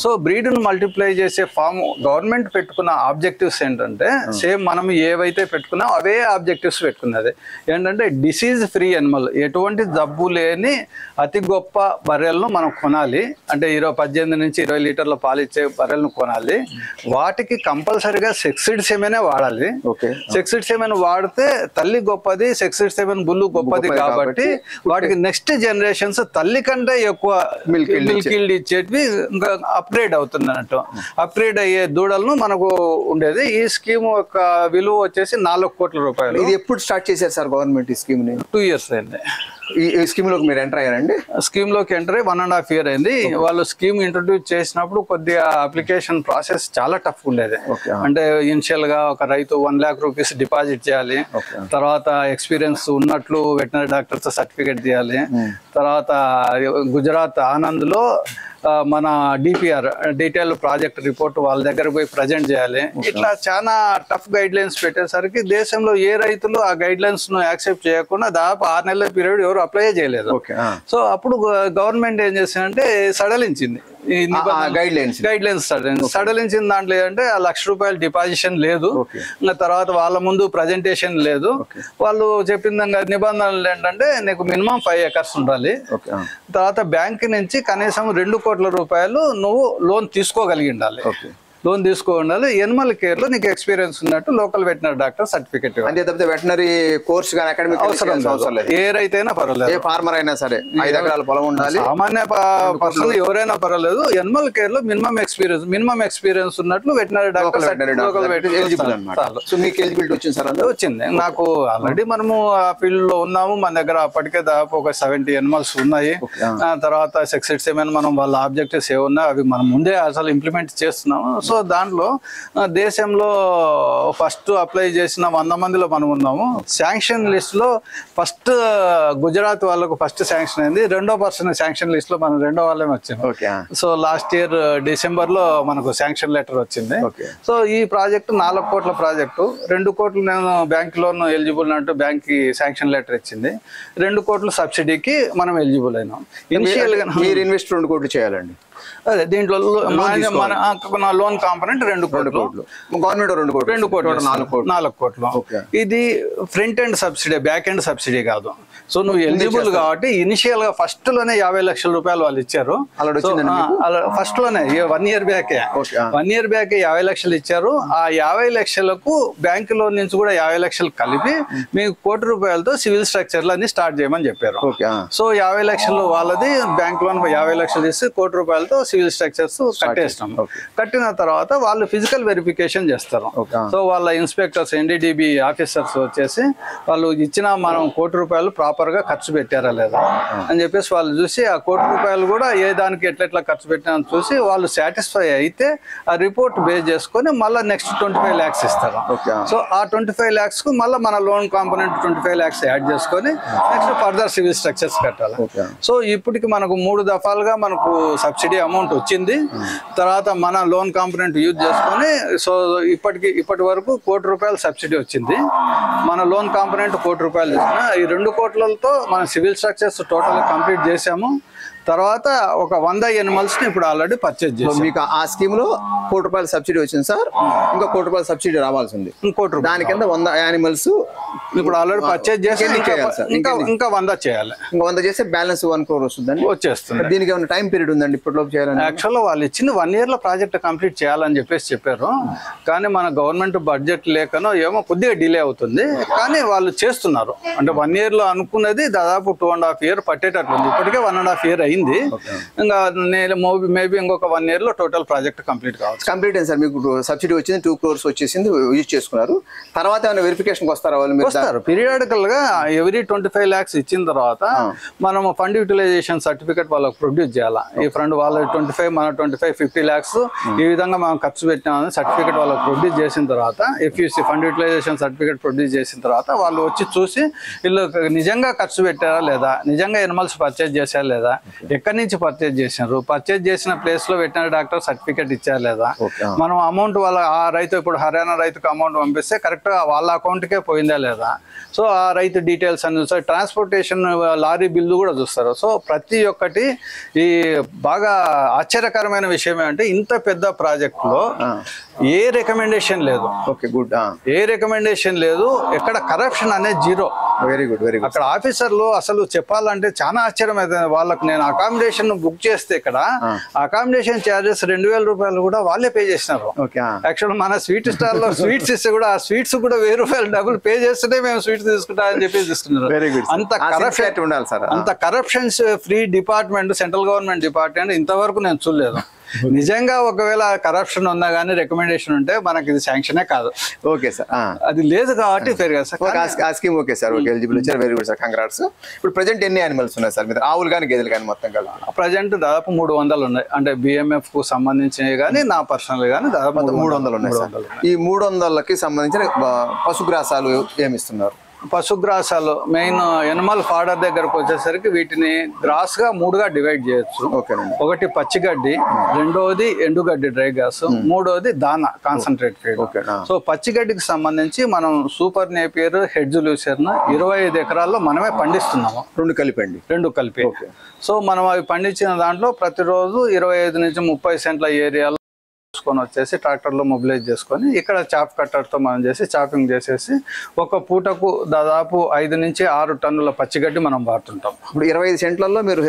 సో బ్రీడ్ను మల్టిప్లై చేసే ఫామ్ గవర్నమెంట్ పెట్టుకున్న ఆబ్జెక్టివ్స్ ఏంటంటే సేమ్ మనం ఏవైతే పెట్టుకున్నాం అవే ఆబ్జెక్టివ్స్ పెట్టుకున్నది. ఏంటంటే డిసీజ్ ఫ్రీ అనిమల్, ఎటువంటి జబ్బు లేని అతి గొప్ప బర్రెలను మనం కొనాలి. అంటే 18-20 లీటర్ల పాలిచ్చే బర్రెలను కొనాలి. వాటికి కంపల్సరీగా సెక్సిడ్ సెమెనే వాడాలి. సెక్సిడ్ సెమెన్ వాడితే తల్లి గొప్పది, సెక్సిడ్ సెమెన్ బుల్లు గొప్పది కాబట్టి వాటికి నెక్స్ట్ జనరేషన్స్ తల్లి కంటే ఎక్కువ మిల్క్ ఈల్డ్ ఇచ్చేటివి ఇంకా అప్గ్రేడ్ అవుతుంది అన్నట్టు. అప్గ్రేడ్ అయ్యే దూడలను మనకు ఉండేది. ఈ స్కీమ్ యొక్క విలువ వచ్చేసి 4 కోట్ల రూపాయలు. ఇది ఎప్పుడు స్టార్ట్ చేశారు సార్ గవర్నమెంట్ ఈ స్కీమ్ ని? 2 years అయింది. ఈ స్కీమ్ లోకి మీరు ఎంటర్ అయ్యారండి? స్కీమ్ లోకి ఎంటర్ అయ్యి 1.5 year అయింది. వాళ్ళు స్కీమ్ ఇంట్రొడ్యూస్ చేసినప్పుడు కొద్దిగా అప్లికేషన్ ప్రాసెస్ చాలా టఫ్ ఉండేది. అంటే ఇనిషియల్ గా ఒక రైతు 1 lakh రూపీస్ డిపాజిట్ చేయాలి, తర్వాత ఎక్స్పీరియన్స్ ఉన్నట్లు వెటనరీ డాక్టర్తో సర్టిఫికేట్ తీయాలి, తర్వాత గుజరాత్ ఆనంద్ లో మన DPR డీటెయిల్ ప్రాజెక్ట్ రిపోర్ట్ వాళ్ళ దగ్గర పోయి ప్రజెంట్ చేయాలి. ఇట్లా చాలా టఫ్ గైడ్ లైన్స్ పెట్టేసరికి దేశంలో ఏ రైతులు ఆ గైడ్ లైన్స్ ను యాక్సెప్ట్ చేయకుండా దాదాపు 6 నెలల పీరియడ్ ఎవరు అప్లై చేయలేదు. సో అప్పుడు గవర్నమెంట్ ఏం చేసిందంటే సడలించింది గైడ్ లైన్స్. సడలించిన దాంట్లో ఏంటంటే ఆ ₹1,00,000 డిపాజిషన్ లేదు, తర్వాత వాళ్ళ ముందు ప్రజెంటేషన్ లేదు. వాళ్ళు చెప్పిన నిబంధనలు ఏంటంటే నీకు మినిమం 5 acres ఉండాలి, తర్వాత బ్యాంక్ నుంచి కనీసం 2 కోట్ల రూపాయలు నువ్వు లోన్ తీసుకోగలిగి ఉండాలి. లోన్ తీసుకోవాలి. ఎనిమల్ కేర్ లో నీకు ఎక్స్పీరియన్స్ ఉన్నట్టు లోకల్ వెటనరీ డాక్టర్ సర్టిఫికేట్. అంతే తప్పితే వెటనరీ కోర్స్ గాని అకాడమిక్ అవసరం లేదు. ఏ రైతైనా పర్వాలేదు, ఏ ఫార్మర్ అయినా సరే 5 ఎకరాల పొలం ఉండాలి, సామాన్య పర్సన్ ఎవరైనా పర్వాలేదు. ఎనిమల్ కేర్ లో మినిమం ఎక్స్పీరియన్స్ ఉన్నట్లు వెటనరీ డాక్టర్ ఎలిజిబుల్ అన్నమాట. సో మీకు ఎలిజిబిలిటీ వచ్చింది సార్? వచ్చింది. నాకు ఆల్రెడీ మనము ఆ ఫీల్డ్ లో ఉన్నాము. మన దగ్గర అప్పటికే దాదాపు ఒక 70 ఎనిమల్స్ ఉన్నాయి. తర్వాత సెక్సిడ్ సెమెన్ మనం వాళ్ళ ఆబ్జెక్టివ్స్ ఏమున్నాయి అవి మనం ముందే అసలు ఇంప్లిమెంట్ చేస్తున్నాము. సో దాంట్లో దేశంలో ఫస్ట్ అప్లై చేసిన 100 మందిలో మనం ఉన్నాము. శాంక్షన్ లిస్ట్ లో ఫస్ట్ గుజరాత్ వాళ్ళకు ఫస్ట్ శాంక్షన్ అయింది. 2వ పర్సన్ శాంక్షన్ లిస్ట్ లో మనం 2వ వాళ్ళమే వచ్చింది. సో లాస్ట్ ఇయర్ డిసెంబర్ లో మనకు శాంక్షన్ లెటర్ వచ్చింది. సో ఈ ప్రాజెక్ట్ 4 కోట్ల ప్రాజెక్టు. 2 కోట్లు నేను బ్యాంక్ లోన్ ఎలిజిబుల్ అంటూ బ్యాంక్ కి శాంక్షన్ లెటర్ ఇచ్చింది. 2 కోట్లు సబ్సిడీకి మనం ఎలిజిబుల్ అయినాం. ఇనిషియల్ గా మీరు ఇన్వెస్ట్ 2 కోట్లు చేయాలండి. అదే దీంట్లో మన లోన్ కాంపోనెంట్ 2 కోట్లు, గవర్నమెంట్ 2 కోట్లు, 4 కోట్లు. ఇది front end subsidy, back end subsidy కాదు. సో నువ్వు ఎలిజిబుల్ కాబట్టి ఇనిషియల్ గా ఫస్ట్ లోనే 50 లక్షల రూపాయలు వాళ్ళు ఇచ్చారు. ఫస్ట్ లోనే 1 year బ్యాకే 1 year బ్యాకే 50 లక్షలు ఇచ్చారు. ఆ 50 లక్షలకు బ్యాంక్ లోన్ నుంచి కూడా 50 లక్షలు కలిపి మీకు 1 కోటి రూపాయలతో సివిల్ స్ట్రక్చర్లు అన్ని స్టార్ట్ చేయమని చెప్పారు. సో 50 లక్షలు వాళ్ళది బ్యాంక్ లోన్ 50 లక్షలు ఇస్తే 1 కోటి రూపాయలతో సివిల్ స్ట్రక్చర్స్ కట్టేస్తాం. కట్టిన తర్వాత వాళ్ళు ఫిజికల్ వెరిఫికేషన్ చేస్తారు. సో వాళ్ళ ఇన్స్పెక్టర్స్ NDDB ఆఫీసర్స్ వచ్చేసి వాళ్ళు ఇచ్చిన మనం 1 కోటి రూపాయలు ప్రాపర్ గా ఖర్చు పెట్టారా లేదా అని చెప్పేసి వాళ్ళు చూసి ఆ 1 కోటి రూపాయలు కూడా ఏ దానికి ఎట్లా ఖర్చు పెట్టినా చూసి వాళ్ళు సాటిస్ఫై అయితే ఆ రిపోర్ట్ బేస్ చేసుకొని మళ్ళీ నెక్స్ట్ 25 lakhs ఇస్తారు. సో ఆ 25 lakhs కు మళ్ళీ మన లోన్ కాంపోనెంట్ 25 lakhs యాడ్ చేసుకొని నెక్స్ట్ ఫర్దర్ సివిల్ స్ట్రక్చర్స్ కట్టాలి. సో ఇప్పటికి మనకు 3 దఫాలుగా మనకు సబ్సిడీ అమౌంట్ వచ్చింది. తర్వాత మన లోన్ కాంపోనెంట్ యూజ్ చేసుకొని సో ఇప్పటి వరకు 1 కోటి రూపాయలు సబ్సిడీ వచ్చింది. మన లోన్ కాంపోనెంట్ 1 కోటి రూపాయలు తీసుకున్నా. ఈ 2 కోట్లతో మన సివిల్ స్ట్రక్చర్స్ టోటల్ కంప్లీట్ చేసాము. తర్వాత ఒక 100 animals ని ఇప్పుడు ఆల్రెడీ పర్చేజ్ చేసాం. మీకు ఆ స్కీమ్ లో 1 కోటి రూపాయలు సబ్సిడీ వచ్చింది సార్, ఇంకా 1 కోటి రూపాయలు సబ్సిడీ రావాల్సి ఉంది. 1 కోటి రూపాయలు దాని కింద 100 animals ఇప్పుడు ఆల్రెడీ పర్చేజ్ చేసి ఇంకా 100 చేయాలి. ఇంకా 100 చేస్తే బ్యాలెన్స్ 1 crore వస్తుందండి, వచ్చేస్తుంది. దీనికి ఏమైనా టైం పీరియడ్ ఉందండి ఇప్పటిలోపు చేయాలని? యాక్చువల్గా వాళ్ళు ఇచ్చింది 1 year లో ప్రాజెక్ట్ కంప్లీట్ చేయాలని చెప్పారు. కానీ మన గవర్నమెంట్ బడ్జెట్ లేకనో ఏమో కొద్దిగా డిలే అవుతుంది. కానీ వాళ్ళు చేస్తున్నారు. అంటే 1 year లో అనుకున్నది దాదాపు 2.5 years పట్టేటట్లుంది. ఇప్పటికే 1.5 years అయింది. ఇంకా మేబీ ఇంకొక 1 year లో టోటల్ ప్రాజెక్ట్ కంప్లీట్ కావచ్చు. కంప్లీట్ అయింది సార్. మీకు సబ్సిడీ వచ్చింది, 2 crores వచ్చేసింది, యూజ్ చేసుకున్నారు. తర్వాత ఏమైనా వెరిఫికేషన్ వస్తారా వాళ్ళు? వస్తారు పీరియాడికల్ గా. ఎవ్రీ 25 lakhs ఇచ్చిన తర్వాత మనం ఫండ్ యూటిలైజేషన్ సర్టిఫికేట్ వాళ్ళకి ప్రొడ్యూస్ చేయాలి. ఈ ఫండ్ వాళ్ళ 25 మన 25 50 lakhs ఈ విధంగా మనం ఖర్చు పెట్టినామని సర్టిఫికేట్ వాళ్ళకి ప్రొడ్యూస్ చేసిన తర్వాత FUC fund utilization certificate produce చేసిన తర్వాత వాళ్ళు వచ్చి చూసి వీళ్ళు నిజంగా ఖర్చు పెట్టారా లేదా, నిజంగా ఎనిమల్స్ పర్చేజ్ చేశారా లేదా, ఎక్కడి నుంచి పర్చేజ్ చేసినారు, పర్చేజ్ చేసిన ప్లేస్ లో వెటనరీ డాక్టర్ సర్టిఫికేట్ ఇచ్చారా లేదా, మనం అమౌంట్ వాళ్ళ ఆ రైతు ఇప్పుడు హర్యానా రైతుకు అమౌంట్ పంపిస్తే కరెక్ట్ గా వాళ్ళ అకౌంట్కే పోయిందా లేదా, సో ఆ రైతు డీటెయిల్స్ అని చూస్తారు. ట్రాన్స్పోర్టేషన్ లారీ బిల్లు కూడా చూస్తారు. సో ప్రతి ఒక్కటి ఈ బాగా ఆశ్చర్యకరమైన విషయం ఏంటంటే ఇంత పెద్ద ప్రాజెక్ట్ లో ఏ రికమెండేషన్ లేదు. Okay, good. ఏ రికమెండేషన్ లేదు, ఎక్కడ కరప్షన్ అనేది 0. Very good, very good. అక్కడ ఆఫీసర్లు అసలు చెప్పాలంటే చాలా ఆశ్చర్యం అవుతుంది వాళ్ళకు. నేను అకామిడేషన్ బుక్ చేస్తే ఇక్కడ అకామిడేషన్ ఛార్జెస్ 2000 రూపాయలు కూడా వాళ్ళే పే చేసినారు. యాక్చువల్ మన స్వీట్ స్టాల్ లో స్వీట్స్ ఇస్తే కూడా ఆ స్వీట్స్ కూడా 1000 రూపాయలు డబ్బులు పే చేస్తేనే మేము స్వీట్స్ తీసుకుంటాం అని చెప్పి తీసుకున్నారు. అంత కరప్షన్ ఉండాలి సార్. అంత corruptions free department, central government department ఇంతవరకు నేను చూడలేదు. నిజంగా ఒకవేళ కరప్షన్ ఉన్నా కానీ రికమెండేషన్ ఉంటే మనకి ఇది శాంక్షనే కాదు. ఓకే సార్, అది లేదు కాబట్టి ఫెయిర్ కదా సార్. ఆ scheme okay sir, okay, eligible వచ్చారు. Very good sir, congrats. ఇప్పుడు ప్రెజెంట్ ఎన్ని యానిమల్స్ ఉన్నాయి సార్? ఆవులు కానీ గేదెలు కానీ మొత్తం కలిపి ప్రజెంట్ దాదాపు 300 ఉన్నాయి. అంటే BMF కు సంబంధించినవి కానీ నా పర్సనల్ కానీ దాదాపు 300 ఉన్నాయి సార్. ఈ 300కి సంబంధించిన పశుగ్రాసాలు ఏమి ఇస్తున్నారు? పశుగ్రాసాలు మెయిన్ ఎనిమల్ ఫాడర్ దగ్గరకు వచ్చేసరికి వీటిని గ్రాస్ గా 3గా డివైడ్ చేయొచ్చు. ఒకటి పచ్చిగడ్డి, రెండోది ఎండుగడ్డి డ్రై గ్రాస్, మూడోది దానా కాన్సన్ట్రేట్ ఫీడ్. సో పచ్చిగడ్డికి సంబంధించి మనం సూపర్ నేపియర్, హెడ్జ్ లూసర్న్ 25 ఎకరాల్లో మనమే పండిస్తున్నాము. రెండు కలిపి. సో మనం అవి పండించిన దాంట్లో ప్రతిరోజు 25 నుంచి 30 సెంట్ల ఏరియాలో వచ్చేసి ట్రాక్టర్లో మొబిలైజ్ చేసుకొని ఇక్కడ చాప్ కట్టర్తో మనం చేసి చాపింగ్ చేసేసి ఒక పూటకు దాదాపు 5 నుంచి 6 టన్నుల పచ్చిగడ్డి మనం వాడుతుంటాం. ఇప్పుడు 25 సెంట్లలో మీరు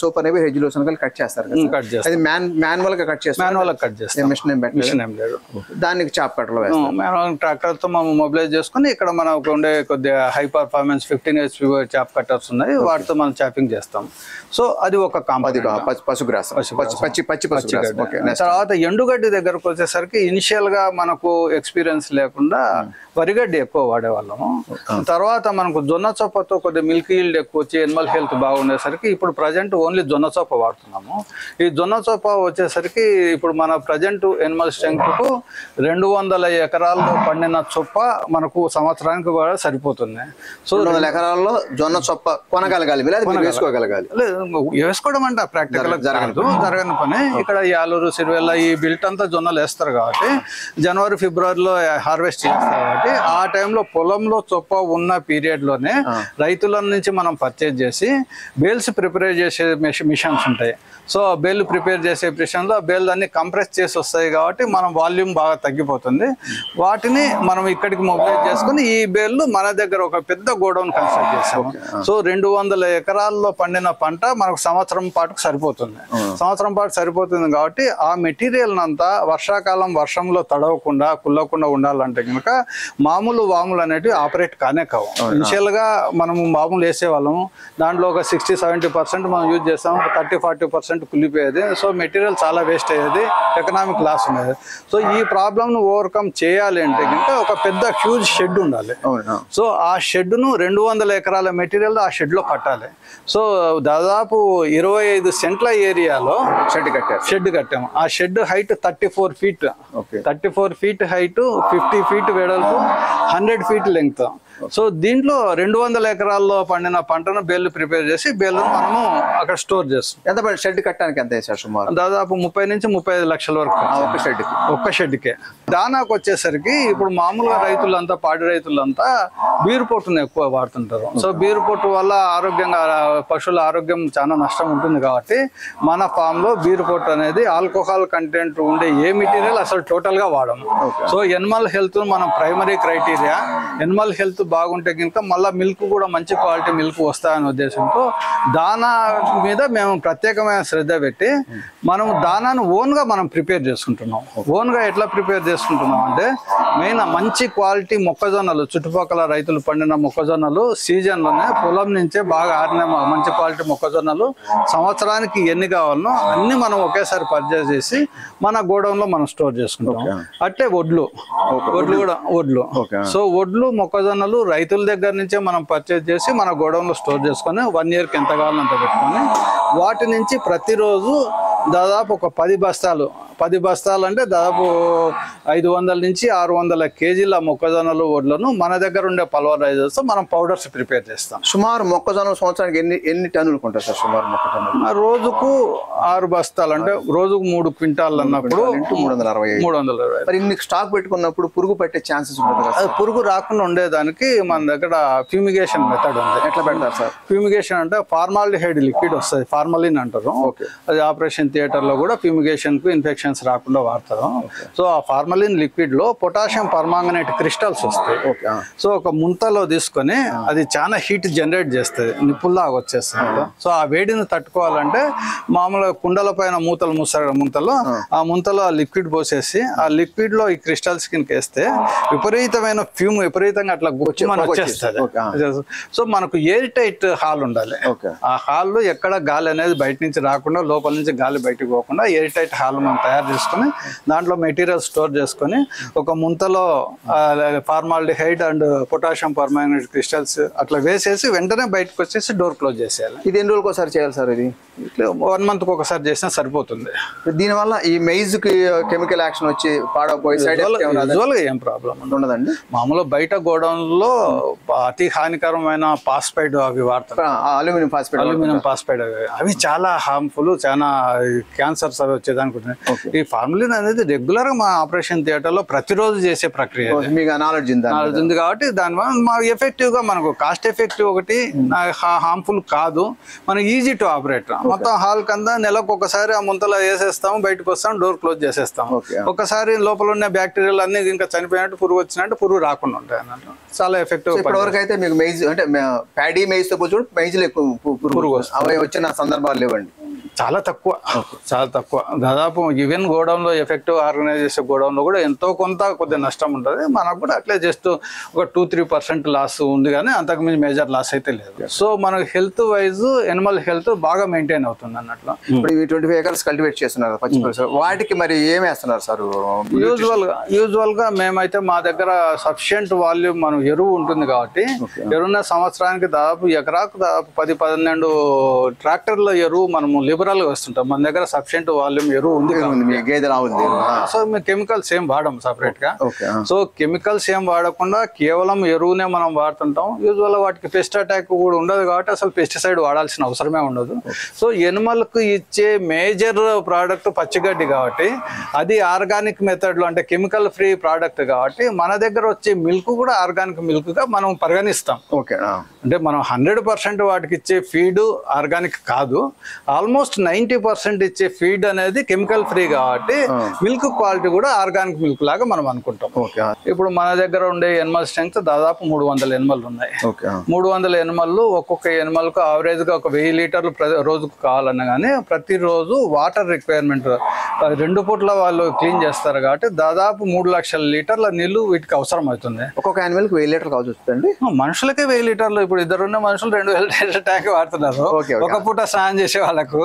సూపర్ నేపి హెడ్జ్ లూసర్న్ కట్ చేస్తారు? కట్ చేస్తారు. మాన్యువల్ గా కట్ చేస్తారు. మాన్యువల్ గా కట్ చేస్తాం. మిషన్ ఏం లేదు. దానికి చాప్ కట్టర్లో మాన్యువల్ ట్రాక్టర్తో మనం మొబిలైజ్ చేసుకుని ఇక్కడ మనకు ఉండే కొద్దిగా high performance 15 HP chaff cutters ఉన్నాయి, వాటితో మనం చాపింగ్ చేస్తాం. సో అది ఒక పశుగ్రాసం, పచ్చి. తర్వాత ఎండుగడ్డి దగ్గరకు వచ్చేసరికి ఇనిషియల్ గా మనకు ఎక్స్పీరియన్స్ లేకుండా వరిగడ్డి ఎక్కువ వాడేవాళ్ళము. తర్వాత మనకు జొన్న చొప్పతో కొద్దిగా మిల్క్ ఈల్డ్ ఎక్కువ వచ్చి ఎనిమల్ హెల్త్ బాగుండేసరికి ఇప్పుడు ప్రజెంట్ ఓన్లీ జొన్న చొప్ప వాడుతున్నాము. ఈ జొన్న చొప్ప వచ్చేసరికి ఇప్పుడు మన ప్రజెంట్ ఎనిమల్ స్ట్రెంగ్త్ కు 200 ఎకరాల్లో పండిన చొప్ప మనకు సంవత్సరానికి కూడా సరిపోతుంది. సో 200 ఎకరాల్లో జొన్న చొప్ప కొనగలగాలి, వేసుకోగలగాలి. వేసుకోవడం అంటే ప్రాక్టికల్ జరగని పని. ఇక్కడ యాలూరు, సిరివెల్ల ఈ బిల్ట్ అంతా జొన్నలు వేస్తారు కాబట్టి జనవరి ఫిబ్రవరిలో హార్వెస్ట్ చేస్తారు కాబట్టి కాబట్టి ఆ టైంలో పొలంలో చొప్ప ఉన్న పీరియడ్ లోనే రైతుల నుంచి మనం పర్చేజ్ చేసి బేల్స్ ప్రిపేర్ చేసే మిషన్స్ ఉంటాయి. సో బేల్ ప్రిపేర్ చేసే మిషన్లో బేల్ అన్ని కంప్రెస్ చేసి వస్తాయి కాబట్టి మనం వాల్యూమ్ బాగా తగ్గిపోతుంది. వాటిని మనం ఇక్కడికి మొబిలైజ్ చేసుకుని ఈ బేళ్ళు మన దగ్గర ఒక పెద్ద గోడౌన్ కన్స్ట్రక్ట్ చేసాము. సో 200 ఎకరాల్లో పండిన పంట మనకు సంవత్సరం పాటుకు సరిపోతుంది. సంవత్సరం పాటు సరిపోతుంది కాబట్టి ఆ మెటీరియల్ అంతా వర్షాకాలం వర్షంలో తడవకుండా కుల్లకుండా ఉండాలంటే కనుక మామూలు వాములు అనేటివి ఆపరేట్ కానే కావు. ఇనిషియల్ గా మనము మామూలు వేసేవాళ్ళము, దాంట్లో ఒక 60-70% మనం యూజ్ చేస్తాం, 30-40% కుళ్ళిపోయేది. సో మెటీరియల్ చాలా వేస్ట్ అయ్యేది, ఎకనామిక్ లాస్ ఉండేది. సో ఈ ప్రాబ్లమ్ ను ఓవర్కమ్ చేయాలి అంటే కనుక ఒక పెద్ద హ్యూజ్ షెడ్ ఉండాలి. సో ఆ షెడ్ ను 200 ఎకరాల మెటీరియల్ ఆ షెడ్ లో కట్టాలి. సో దాదాపు 25 సెంట్ల ఏరియాలో షెడ్ కట్టాము. ఆ shed height 34 feet, 34 feet height, 50 feet వెడల్పు, 100 ఫీట్ లెంగ్త్. సో దీంట్లో 200 ఎకరాల్లో పండిన పంటను బేళ్ళు ప్రిపేర్ చేసి బేళ్ళను మనము అక్కడ స్టోర్ చేస్తాం. ఎంత షెడ్ కట్టడానికి ఎంత వేసారు సుమారు? దాదాపు 30-35 లక్షల వరకు ఒక్క షెడ్కే. దానాకు వచ్చేసరికి ఇప్పుడు మామూలుగా రైతులంతా, పాడి రైతులంతా బీరు పొట్టును ఎక్కువ వాడుతుంటారు. సో బీరు పొట్టు వల్ల ఆరోగ్యంగా పశువుల ఆరోగ్యం చాలా నష్టం ఉంటుంది కాబట్టి మన ఫామ్ లో బీరు పొట్టు అనేది ఆల్కహాల్ కంటెంట్ ఉండే ఏ మెటీరియల్ అసలు టోటల్ గా వాడము. సో ఎనిమల్ హెల్త్ మనం ప్రైమరీ క్రైటీరియా. ఎనిమల్ హెల్త్ బాగుంటే కనుక మళ్ళీ మిల్క్ కూడా మంచి క్వాలిటీ మిల్క్ వస్తాయనే ఉద్దేశంతో దానా మీద మేము ప్రత్యేకమైన శ్రద్ధ పెట్టి మనం దానాను ఓన్ గా మనం ప్రిపేర్ చేసుకుంటున్నాం. ఓన్ గా ఎట్లా ప్రిపేర్ చేసుకుంటున్నాం అంటే మెయిన్ మంచి క్వాలిటీ మొక్కజొన్నలు, చుట్టుపక్కల రైతులు పండిన మొక్కజొన్నలు సీజన్ లోనే పొలం నుంచే బాగా ఆరిన మంచి క్వాలిటీ మొక్కజొన్నలు సంవత్సరానికి ఎన్ని కావాలనో అన్ని మనం ఒకేసారి పర్చేస్ చేసి మన గోడౌన్ లో మనం స్టోర్ చేసుకుంటాం. అంటే వడ్లు కూడా సో వడ్లు, మొక్కజొన్నలు రైతుల దగ్గర నుంచే మనం పర్చేజ్ చేసి మన గోడౌన్ లో స్టోర్ చేసుకొని 1 yearకి ఎంత కావాలో అంత పెట్టుకొని వాటి నుంచి ప్రతిరోజు దాదాపు ఒక 10 బస్తాలు అంటే దాదాపు 500-600 కేజీల మొక్కజొన్నలు వడ్లను మన దగ్గర ఉండే పల్వరైజర్స్ మనం పౌడర్స్ ప్రిపేర్ చేస్తాం. సుమారు మొక్కజొన్న సంవత్సరానికి ఎన్ని టన్నులు కొంటారు సార్? సుమారు మొక్కజొన్న రోజుకు 6 బస్తాలు అంటే రోజుకు 3 క్వింటాల్ అన్నప్పుడు 360. మరి ఇన్ని స్టాక్ పెట్టుకున్నప్పుడు పురుగు పట్టే ఛాన్సెస్ ఉంటుంది? అది పురుగు రాకుండా ఉండేదానికి మన దగ్గర ఫ్యూమిగేషన్ మెథడ్ ఉంది. ఎట్లా పెడతారు సార్? ఫ్యూమిగేషన్ అంటే ఫార్మాల్డిహైడ్ లిక్విడ్ వస్తుంది, ఫార్మలిన్ అంటారు. అది ఆపరేషన్ థియేటర్ లో కూడా ఫ్యూమిగేషన్ కు ఇన్ఫెక్షన్ రాకుండా వాడతారు. సో ఆ ఫార్మలిన్ లిక్విడ్ లో పొటాషియం పర్మాంగనేట్ క్రిస్టల్స్ వస్తాయి. సో ఒక ముంతలో తీసుకొని అది చాలా హీట్ జనరేట్ చేస్తుంది, నిప్పుల్లాగా వచ్చేస్తుంది. సో ఆ వేడిని తట్టుకోవాలంటే మామూలుగా కుండల పైన ముంతలో ఆ ముంతలో ఆ లిక్విడ్ పోసేసి ఆ లిక్విడ్ లో ఈ క్రిస్టల్స్ కింద వేస్తే విపరీతమైన ఫ్యూమ్ విపరీతంగా అట్లా వచ్చేస్తుంది. సో మనకు ఎయిర్ టైట్ హాల్ ఉండాలి. ఆ హాల్ లో ఎక్కడ గాలి అనేది బయట నుంచి రాకుండా, లోపల నుంచి గాలి బయటకు పోకుండా ఎయిర్ టైట్ హాల్ మనం తయారు చేసుకుని దాంట్లో మెటీరియల్ స్టోర్ చేసుకొని ఒక ముంతలో formaldehyde and potassium permanganate crystals అట్లా వేసేసి వెంటనే బయటకు వచ్చేసి డోర్ క్లోజ్ చేసేయాలి. ఇది ఎన్ని రోజులకు ఒకసారి చేయాలి సార్? ఇది 1 month ఒకసారి చేసినా సరిపోతుంది. దీనివల్ల ఈ మెయిజ్ కి కెమికల్ యాక్షన్ వచ్చి పాడైపోయి ఏం ప్రాబ్లం ఉండదండి. మామూలు బయట గోడౌన్ లో అతి హానికరమైన పాస్పైడ్ అవి వాడతారు, అల్యూమినియం పాస్పైడ్ అవి చాలా హార్మ్ఫుల్, చాలా క్యాన్సర్స్ అవి వచ్చేదానికి. ఈ ఫార్మలిన్ అనేది రెగ్యులర్ గా మా ఆపరేషన్ థియేటర్ లో ప్రతిరోజు చేసే ప్రక్రియ. మీకు నాలెడ్జ్ ఉంది కాబట్టి దానివల్ల మా ఎఫెక్టివ్ గా మనకు కాస్ట్ ఎఫెక్టివ్ ఒకటి, హార్మ్ఫుల్ కాదు, మనకి ఈజీ టు ఆపరేట్. మొత్తం హాల్ కింద నెలకు ఒకసారి ఆ ముంతలో వేసేస్తాము, బయటకు వస్తాం, డోర్ క్లోజ్ చేసేస్తాం. ఒకసారి లోపల ఉన్న బ్యాక్టీరియాలు అన్ని ఇంకా చనిపోయినట్టు, పురుగు వచ్చినట్టు పురుగు రాకుండా ఉంటాయి అన్నట్టు. చాలా ఎఫెక్టివ్. ఇప్పటివరకు అయితే మీకు మెయిజ్ అంటే ప్యాడీ మెయిజ్ తో పోల్చుకుంటే మెయిజ్లు ఎక్కువ పురుగు వచ్చిన సందర్భాలు లేవండి? చాలా తక్కువ. దాదాపు ఈవెన్ గోడౌన్ లో ఎఫెక్టివ్ ఆర్గనైజ్ చేసే గోడౌన్ లో కూడా ఎంతో కొద్దిగా నష్టం ఉంటుంది. మనకు కూడా అట్లే జస్ట్ ఒక 2-3% లాస్ ఉంది, కానీ అంతకు మించి మేజర్ లాస్ అయితే లేదు. సో మనకు హెల్త్ వైజ్ ఎనిమల్ హెల్త్ బాగా మెయింటైన్ అవుతుంది అన్నట్లు. ఇప్పుడు 25 acres కల్టివేట్ చేస్తున్నారు పచ్చి పరిశ్రమ, వాటికి మరి ఏం వేస్తున్నారు సార్? యూజువల్ గా మేమైతే మా దగ్గర సఫిషియంట్ వాల్యూమ్ మనం ఎరువు ఉంటుంది కాబట్టి ఎరువున్న సంవత్సరానికి దాదాపు ఎకరాకు దాదాపు 10-12 ట్రాక్టర్ల ఎరువు మనము లిబరల్ లిబరల్ గా వస్తుంటాం. మన దగ్గర సఫిషియెంట్ వాల్యూమ్ ఎరువు ఉంది, గేదె ఆవుంది. సో మేము కెమికల్స్ ఏం వాడము సపరేట్ గా. సో కెమికల్స్ ఏం వాడకుండా కేవలం ఎరువునే మనం వాడుతుంటాం. యూజువల్ వాటికి పెస్ట్ అటాక్ కూడా ఉండదు కాబట్టి అసలు పెస్టిసైడ్ వాడాల్సిన అవసరమే ఉండదు. సో ఎనిమల్కు ఇచ్చే మేజర్ ప్రోడక్ట్ పచ్చిగడ్డి కాబట్టి అది ఆర్గానిక్ మెథడ్ లో అంటే కెమికల్ ఫ్రీ ప్రోడక్ట్ కాబట్టి మన దగ్గర వచ్చే మిల్క్ కూడా ఆర్గానిక్ మిల్క్ గా మనం పరిగణిస్తాం. అంటే మనం 100% వాటికి ఇచ్చే ఫీడ్ ఆర్గానిక్ కాదు, ఆల్మోస్ట్ 90% ఇచ్చే ఫీడ్ అనేది కెమికల్ ఫ్రీ కాబట్టి మిల్క్ క్వాలిటీ కూడా ఆర్గానిక్ మిల్క్ లాగా మనం అనుకుంటాం. ఇప్పుడు మన దగ్గర ఉండే ఎనిమల్ స్ట్రెంగ్త్ దాదాపు 300 ఎనిమల్ ఉన్నాయి. 300 ఎనిమల్, ఒక్కొక్క ఎనిమల్ కు యావరేజ్ గా ఒక 1000 లీటర్లు రోజుకు కావాలన్నా కానీ ప్రతిరోజు వాటర్ రిక్వైర్మెంట్ 2 పూట్ల వాళ్ళు క్లీన్ చేస్తారు కాబట్టి దాదాపు 3 లక్షల లీటర్ల నీళ్లు వీటికి అవసరం అవుతుంది. ఒక్కొక్క యానిమల్ కి 1000 లీటర్లు కావాల్సి వస్తుంది. మనుషులకే 1000 లీటర్లు. ఇప్పుడు ఇద్దరున్న మనుషులు 2000 లీటర్ ట్యాంక్ వాడుతున్నారు. ఒక పూట స్నానం చేసే వాళ్ళకు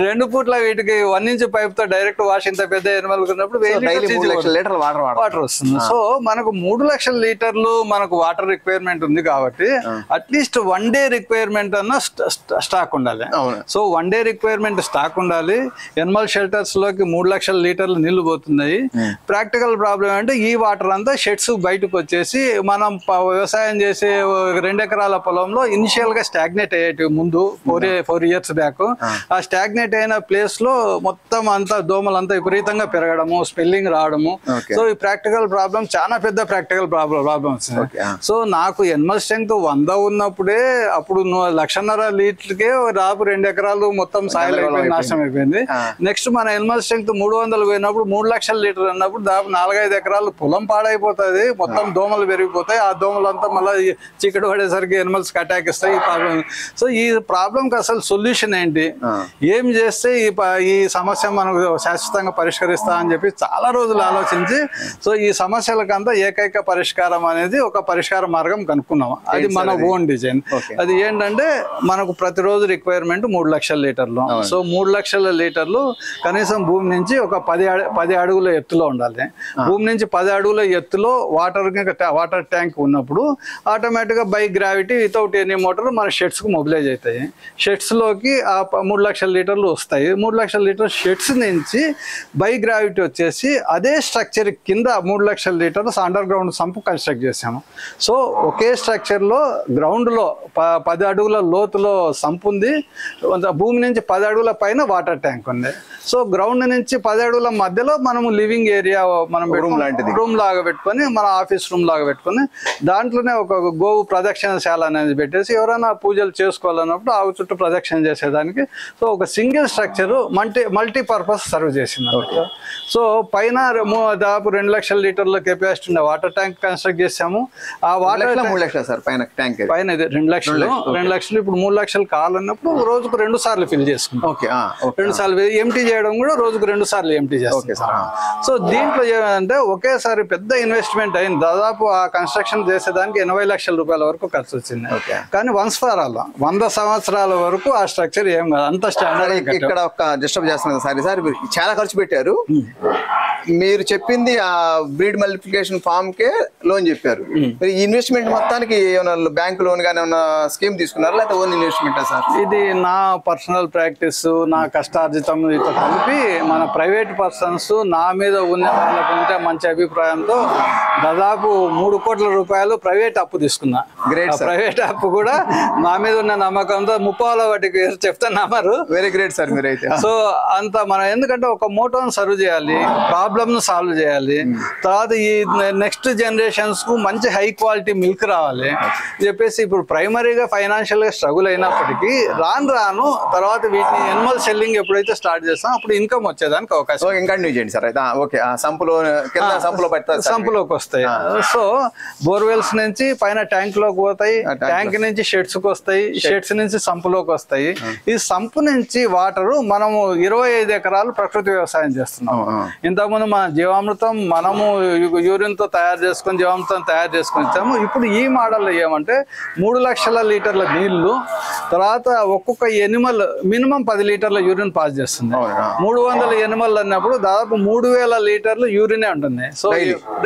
2 పూట్ల వీటికి 1 ఇంచ్ పైప్ తో డైరెక్ట్ వాష్ ఇంత పెద్ద ఎనిమల్ ఉన్నప్పుడు 1000 లీటర్ల వాటర్ వస్తుంది. సో మనకు 3 లక్షల లీటర్లు మనకు వాటర్ రిక్వైర్మెంట్ ఉంది కాబట్టి అట్లీస్ట్ 1 డే రిక్వైర్మెంట్ అన్న స్టాక్ ఉండాలి. సో 1 డే రిక్వైర్మెంట్ స్టాక్ ఉండాలి. ఎనిమల్ షెల్టర్స్ లోకి 3 లక్షల లీటర్లు నీళ్లు పోతున్నాయి. ప్రాక్టికల్ ప్రాబ్లం అంటే ఈ వాటర్ అంతా షెడ్స్ బయటకు వచ్చేసి మనం వ్యవసాయం చేసే 2 ఎకరాల పొలంలో ఇనిషియల్ గా స్టాగ్నేట్ అయ్యేటివి ముందు 4 ఇయర్స్ బ్యాక్. ఆ స్టాగ్నేట్ అయిన ప్లేస్ లో మొత్తం అంతా దోమలంతా విపరీతంగా పెరగడము, స్పెల్లింగ్ రావడము. సో ఈ ప్రాక్టికల్ ప్రాబ్లం చాలా పెద్ద ప్రాక్టికల్ ప్రాబ్లమ్స్. సో నాకు ఎనిమల్ స్ట్రెంగ్త్ 100 ఉన్నప్పుడే అప్పుడు 1.5 లీటర్కే దాదాపు 2 ఎకరాలు మొత్తం సాయిల్ అయిపోయింది, నాశనం అయిపోయింది. నెక్స్ట్ మన ఎనిమల్ స్ట్రెంగ్త్ 300 పోయినప్పుడు 3 లక్షల లీటర్ అన్నప్పుడు దాదాపు 4-5 ఎకరాలు పొలం పాడైపోతుంది, మొత్తం దోమలు పెరిగిపోతాయి. ఆ దోమలంతా మళ్ళీ చీకటి పడేసరికి ఎనిమల్స్ అటాక్ ఇస్తాయి. ఈ ప్రాబ్లం. సో ఈ ప్రాబ్లంకి అసలు సొల్యూషన్ ఏంటి, ఏం చేస్తే ఈ సమస్య మనకు శాశ్వతంగా పరిష్కరిస్తా అని చెప్పి చాలా రోజులు ఆలోచించి సో ఈ సమస్యలకంతా ఏకైక పరిష్కారం అనేది ఒక పరిష్కార మార్గం కనుక్కున్నాం. అది మన ఓన్ డిజైన్. అది ఏంటంటే మనకు ప్రతిరోజు రిక్వైర్మెంట్ 3 లక్షల లీటర్లు. సో 3 లక్షల లీటర్లు కనీసం భూమి నుంచి ఒక 10 అడుగుల ఎత్తులో ఉండాలి. భూమి నుంచి 10 అడుగుల ఎత్తులో వాటర్ ట్యాంక్ ఉన్నప్పుడు ఆటోమేటిక్ గా by gravity without any motor మన షెడ్స్ కు మొబిలైజ్ అవుతాయి. షెడ్స్ లోకి ఆ 3 లక్షల లీటర్లు వస్తాయి. 3 లక్షల లీటర్ షెడ్స్ నుంచి బై గ్రావిటీ వచ్చేసి అదే స్ట్రక్చర్ కింద 3 లక్షల litres under ground sump construct చేసాము. సో ఒకే స్ట్రక్చర్ లో గ్రౌండ్ లో 10 అడుగుల లోతులో సంప్ ఉంది, భూమి నుంచి 10 అడుగుల పైన వాటర్ ట్యాంక్ ఉంది. సో గ్రౌండ్ నుంచి 10 అడుగుల మధ్యలో మనము లివింగ్ ఏరియా మనం రూమ్ లాగా పెట్టుకొని, మన ఆఫీస్ రూమ్ లాగా పెట్టుకొని దాంట్లోనే ఒక గోవు ప్రదక్షిణశాల అనేది పెట్టేసి ఎవరైనా పూజలు చేసుకోవాలన్నప్పుడు ఆవు చుట్టూ ప్రదక్షిణ చేసేదానికి సో ఒక సింగిల్ స్ట్రక్చర్ మల్టీపర్పస్ సర్వ్ చేసింది అన్నమాట. సో పైన దాదాపు 2 లక్షల లీటర్ల కెపాసిటీ ఉన్న వాటర్ ట్యాంక్ కన్స్ట్రక్ట్ చేసాము. ఆ వాటర్ 3 లక్షలు సార్ పైన ట్యాంక్, పైన 2 లక్షలు. ఇప్పుడు 3 లక్షలు కావాలన్నప్పుడు రోజుకు 2 సార్లు ఫిల్ చేసుకుంటాం. 2 సార్లు ఎంటీ చేయడం కూడా రోజుకు 2 సార్లు ఎంటీ చేస్తాం. సో దీంట్లో ఏమంటే ఒకేసారి పెద్ద ఇన్వెస్ట్మెంట్ అయింది. దాదాపు ఆ కన్స్ట్రక్షన్ చేసేదానికి 80 లక్షల రూపాయల వరకు ఖర్చు వచ్చింది. కానీ వన్స్ ఫర్ ఆల్ 100 సంవత్సరాల వరకు ఆ స్ట్రక్చర్ ఏం కాదు, అంత స్టాండర్డ్. ఇక్కడ ఒక డిస్టర్బ్ చేస్తున్నాను సార్ చాలా ఖర్చు పెట్టారు. మీరు చెప్పింది ఆ బ్రీడ్ మల్టిప్లికేషన్ ఫామ్ కే లోన్ చెప్పారు. మరి ఇన్వెస్ట్మెంట్ మొత్తానికి ఏమైనా బ్యాంక్ లోన్ గానీ ఏమైనా స్కీమ్ తీసుకున్నారా లేకపోతే ఓన్ ఇన్వెస్ట్మెంటా సార్? ఇది నా పర్సనల్ ప్రాక్టీస్, నా కష్టార్జితం కలిపి మన ప్రైవేట్ పర్సన్స్ నా మీద ఉన్న వాళ్ళకు ఉంటే మంచి అభిప్రాయంతో దాదాపు 3 కోట్ల రూపాయలు ప్రైవేట్ అప్పు తీసుకున్నా. ప్రైవేట్ అప్పు కూడా నా మీద ఉన్న నమ్మకంతో 30 వాటికి చెప్తే నమ్మరు. వెరీ గ్రేట్ సార్ మీరైతే. సో అంత మనం ఎందుకంటే ఒక మోటోని సర్వ్ చేయాలి, ప్రాబ్లమ్ ను సాల్వ్ చేయాలి, తర్వాత ఈ నెక్స్ట్ జనరేషన్స్ కు మంచి హై క్వాలిటీ మిల్క్ రావాలి చెప్పేసి ఇప్పుడు ప్రైమరీగా ఫైనాన్షియల్ గా స్ట్రగుల్ అయినప్పటికీ రాను తర్వాత వీటిని ఎనిమల్ సెల్లింగ్ ఎప్పుడైతే స్టార్ట్ చేస్తాం అప్పుడు ఇన్కమ్ వచ్చేదానికి అవకాశం. కంటిన్యూ చేయండి సార్. అయితే ఓకే, సంపులోకి వస్తాయి. సో బోర్వెల్స్ నుంచి పైన ట్యాంక్ లోకి పోతాయి, ట్యాంక్ నుంచి షెడ్స్ కు వస్తాయి, షెడ్స్ నుంచి సంపులోకి వస్తాయి. ఈ సంపు నుంచి వాటర్ మనము 25 ఎకరాలు ప్రకృతి వ్యవసాయం చేస్తున్నాం. ఇంతకుముందు మన జీవామృతం మనము యూరిన్ తో తయారు చేసుకొని జీవామృతం తయారు చేసుకొని ఇచ్చాము. ఇప్పుడు ఈ మోడల్ ఏమంటే 3 లక్షల లీటర్ల నీళ్లు, తర్వాత ఒక్కొక్క ఎనిమల్ మినిమం 10 లీటర్ల యూరిన్ పాస్ చేస్తుంది. 300 ఎనిమల్ అన్నప్పుడు దాదాపు 3000 లీటర్లు యూరినే ఉంటుంది. సో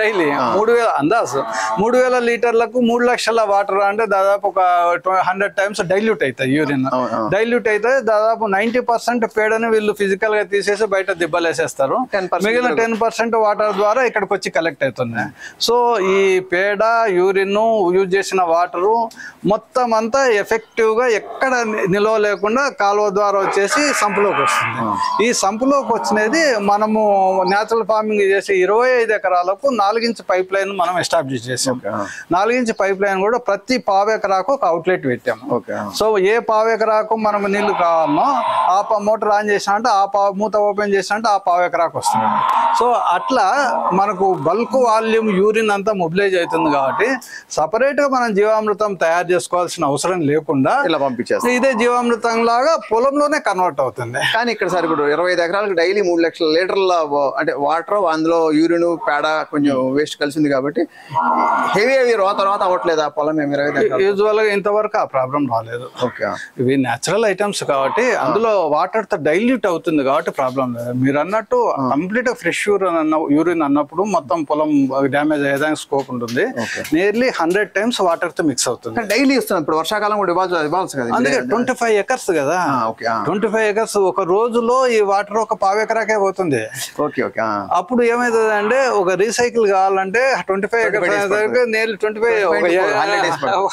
డైలీ 3000 అందాజు 3000 లీటర్లకు 3 లక్షల వాటర్ అంటే దాదాపు ఒక 100 టైమ్స్ డైల్యూట్ అవుతాయి. యూరిన్ డైల్యూట్ అయితే దాదాపు 90% పేడని వీళ్ళు ఫిజికల్ గా తీసేసి బయట దిబ్బలేసేస్తారు. మిగిలిన 10% వాటర్ ద్వారా ఇక్కడికి వచ్చి కలెక్ట్ అవుతుంది. సో ఈ పేడ, యూరిన్, యూజ్ చేసిన వాటరు మొత్తం అంతా ఎఫెక్టివ్ గా ఎక్కడ నిల్వ లేకుండా కాలువ ద్వారా వచ్చేసి సంపులోకి వస్తుంది. ఈ సంపులోకి వచ్చినది మనము న్యాచురల్ ఫార్మింగ్ చేసి 25 ఎకరాలకు 4 ఇంచ్ పైప్ లైన్ మనం ఎస్టాబ్లిష్ చేసాం. 4 ఇంచ్ పైప్ లైన్ కూడా ప్రతి పావు ఎకరాకు ఒక అవుట్లెట్ పెట్టాము. సో ఏ పావు ఎకరాకు మనం నీళ్లు కావాలనో ఆ మోటార్ ఆన్ చేసినా అంటే ఆ మూత ఓపెన్ చేసినా అంటే ఆ పావు ఎకరాకు వస్తుంది. సో అట్లా మనకు బల్క్ వాల్యూమ్ యూరిన్ అంతా మొబిలైజ్ అవుతుంది కాబట్టి సపరేట్ గా మనం జీవామృతం తయారు చేసుకోవాల్సిన అవసరం లేకుండా ఇలా పంపించేస్తాం. ఇదే జీవామృతం లాగా పొలంలోనే కన్వర్ట్ అవుతుంది. కానీ ఇక్కడ సార్ ఇప్పుడు 25 ఎకరాలకు డైలీ 3 లక్షల లీటర్ల అంటే వాటర్, అందులో యూరిన్, పేడ కొంచెం వేస్ట్ కలిసింది కాబట్టి హెవీ రోత అవ్వట్లేదు ఆ పొలం. యూజువల్ గా ఇంతవరకు ఆ ప్రాబ్లం రాలేదు. ఇవి న్యాచురల్ ఐటమ్స్ కాబట్టి అందులో వాటర్ తో డైల్యూట్ అవుతుంది కాబట్టి ప్రాబ్లం లేదు. మీరు అన్నట్టు కంప్లీట్ ఫ్రెష్ యూరిన్ అన్నప్పుడు మొత్తం పొలం డ్యామేజ్ అయ్యేదానికి స్కోప్ ఉంటుంది. నియర్లీ 100 times వాటర్ తో మిక్స్ అవుతుంది. డైలీ ఇస్తున్నాం. ఇప్పుడు వర్షాకాలం కూడా ఇవ్వాల్సి కదా. అందుకే 25 acres కదా. 25 acres ఒక రోజులో ఈ వాటర్ ఒక పావు ఎకరాకే పోతుంది. అప్పుడు ఏమైతుంది అంటే ఒక రీసైకిల్ కావాలంటే 25 acres నియర్లీ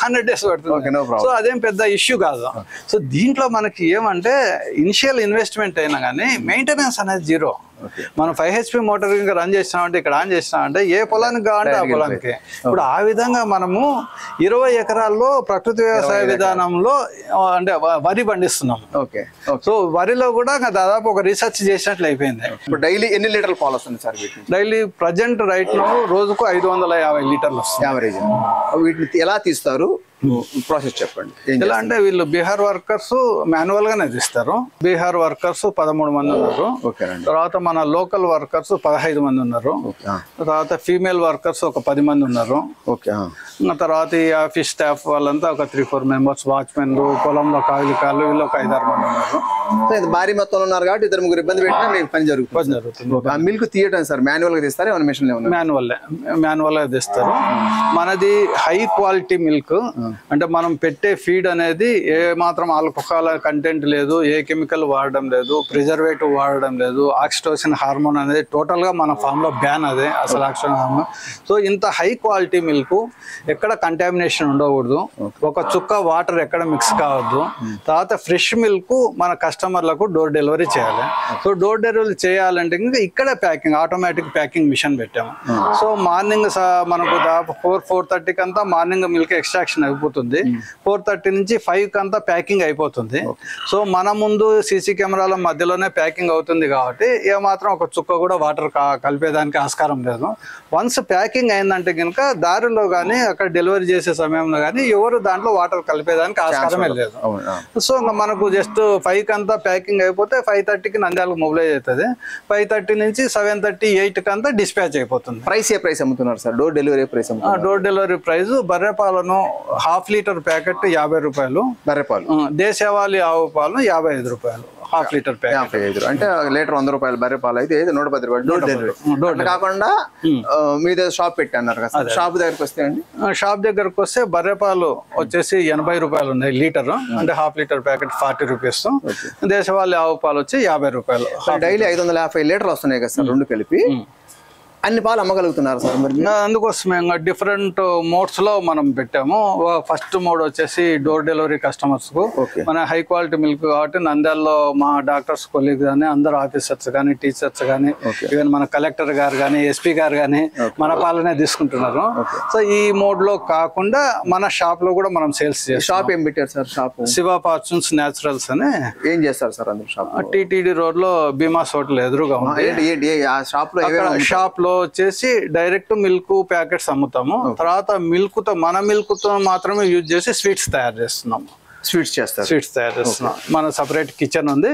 100 days పడుతుంది. సో అదేం పెద్ద ఇష్యూ కాదు. సో దీంట్లో మనకి ఏమంటే ఇనిషియల్ ఇన్వెస్ట్మెంట్ అయినా కానీ మెయింటెనెన్స్ అనేది జీరో. మనం 5 HP మోటార్ ఇంకా రన్ చేసినామంటే ఇక్కడ ఆన్ చేసినామంటే ఏ పొలానికి కావాలంటే ఆ పొలానికి. ఇప్పుడు ఆ విధంగా మనము 20 ఎకరాల్లో ప్రకృతి వ్యవసాయ విధానంలో అంటే వరి పండిస్తున్నాం. సో వరిలో కూడా దాదాపు ఒక రీసెర్చ్ చేసినట్లు అయిపోయింది. ఇప్పుడు డైలీ ఎన్ని లీటర్ల పాలు వస్తుంది sir? Daily present right now రోజుకు 550 లీటర్లు వస్తుంది యావరేజ్. వీటిని ఎలా తీస్తారు? ప్రాసెస్ చెప్పండి. ఎలా అంటే వీళ్ళు బీహార్ వర్కర్స్ మాన్యువల్ గానే తీస్తారు. బీహార్ వర్కర్స్ 13 మంది ఉన్నారు. తర్వాత మన లోకల్ వర్కర్స్ 15 మంది ఉన్నారు. తర్వాత ఫీమేల్ వర్కర్స్ ఒక 10 మంది ఉన్నారు. తర్వాత ఈ ఆఫీస్ స్టాఫ్ వాళ్ళంతా ఒక 3-4 మెంబర్స్, వాచ్మెన్లు, పొలంలో కాయలు వీళ్ళు ఒక 5-6 మంది ఉన్నారు. భారీ మొత్తంలో ఉన్నారు కాబట్టి 2-3 ఇబ్బంది పెట్టినా మీకు పని జరుగుతుంది. మిల్క్ తీయటం సార్ మాన్యువల్ గా తీస్తారు? ఏమైనా మిషన్? మాన్యువల్ గా తీస్తారు. మనది హై క్వాలిటీ మిల్క్. అంటే మనం పెట్టే ఫీడ్ అనేది ఏ మాత్రం ఆల్కహాల్ కంటెంట్ లేదు, ఏ కెమికల్ వాడడం లేదు, ప్రిజర్వేటివ్ వాడడం లేదు. ఆక్సిటోసిన్ హార్మోన్ అనేది టోటల్ గా మన ఫామ్ లో బ్యాన్ అదే అసలు ఆక్సిటోసిన్ హార్మోన్. సో ఇంత హై క్వాలిటీ మిల్క్ ఎక్కడ కంటామినేషన్ ఉండకూడదు, ఒక చుక్క వాటర్ ఎక్కడ మిక్స్ కావద్దు. తర్వాత ఫ్రెష్ మిల్క్ మన కస్టమర్లకు డోర్ డెలివరీ చేయాలి. సో డోర్ డెలివరీ చేయాలంటే ఇంకా ఇక్కడే ప్యాకింగ్ ఆటోమేటిక్ ప్యాకింగ్ మిషన్ పెట్టాము. సో మార్నింగ్ మనకు దాదాపు 4-4:30 అంతా మార్నింగ్ మిల్క్ ఎక్స్ట్రాక్షన్ అయిపోతుంది. 4:30 నుంచి 5 అంతా ప్యాకింగ్ అయిపోతుంది. సో మన ముందు సీసీ కెమెరాల మధ్యలోనే ప్యాకింగ్ అవుతుంది కాబట్టి ఏమాత్రం ఒక చుక్క కూడా వాటర్ కలిపేదానికి ఆస్కారం లేదు. వన్స్ ప్యాకింగ్ అయిందంటే కనుక దారిలో కానీ అక్కడ డెలివరీ చేసే సమయంలో కానీ ఎవరు దాంట్లో వాటర్ కలిపేదానికి ఆస్కారమే లేదు. సో మనకు జస్ట్ 5 అంతా ప్యాకింగ్ అయిపోతే 5:30కి నంద్యాలకు మొబిలైజ్ అవుతుంది. 5:30 నుంచి 7:30-8 అంతా డిస్పాచ్ అయిపోతుంది. ప్రైస్ ఏ ప్రైస్ అమ్ముతున్నారు sir? Door delivery price? Door delivery price బర్రెపాలను 1/2 లీటర్ ప్యాకెట్ 50 రూపాయలు, బర్రెపాలు. దేశవాళీ ఆవు పాలు 55 రూపాయలు 1/2 లీటర్ ప్యాకెట్. 55 అంటే లీటర్ 100 రూపాయలు. బర్రెపాలు అయితే 110 రూపాయలు డోర్ డెలివరీ. కాకుండా మీద షాప్ పెట్టారు కదా, షాప్ దగ్గరకు వస్తే అండి? షాప్ దగ్గరకు వస్తే బర్రెపాలు వచ్చేసి 80 రూపాయలు ఉన్నాయి లీటర్. అంటే 1/2 లీటర్ ప్యాకెట్ 40 రూపీస్. దేశవాళీ ఆవు పాలు వచ్చి 50 రూపాయలు. డైలీ 550 లీటర్లు వస్తున్నాయి కదా సార్, 2 కలిపి. అన్ని పాలు అమ్మగలుగుతున్నారు సార్? మరి అందుకోసమే డిఫరెంట్ మోడ్స్ లో మనం పెట్టాము. ఫస్ట్ మోడ్ వచ్చేసి డోర్ డెలివరీ కస్టమర్స్ కు. మన హై క్వాలిటీ మిల్క్ కాబట్టి నంద్యాలలో మా డాక్టర్స్ కొలీగ్ కానీ అందరు ఆఫీసర్స్ కానీ టీచర్స్ కానీ ఈవెన్ మన కలెక్టర్ గారు కానీ ఎస్పీ గారు కానీ మన పాలనే తీసుకుంటున్నారు. సో ఈ మోడ్ లో కాకుండా మన షాప్ లో కూడా మనం సేల్స్ చేస్తాం. షాప్ ఏం పెట్టారు sir? Shop Shiva fortunes naturals అని. ఏం చేస్తారు సార్ అందరు షాప్? టీటీడీ రోడ్ లో భీమాస్ హోటల్ ఎదురుగా ఉంది. షాప్ లో వచ్చేసి డైరెక్ట్ మిల్క్ ప్యాకెట్స్ అమ్ముతాము. తర్వాత మన మిల్క్ తో మాత్రమే యూజ్ చేసి స్వీట్స్ తయారు చేస్తున్నాము. స్వీట్స్ తయారు చేస్తున్నాం. మన సపరేట్ కిచెన్ ఉంది.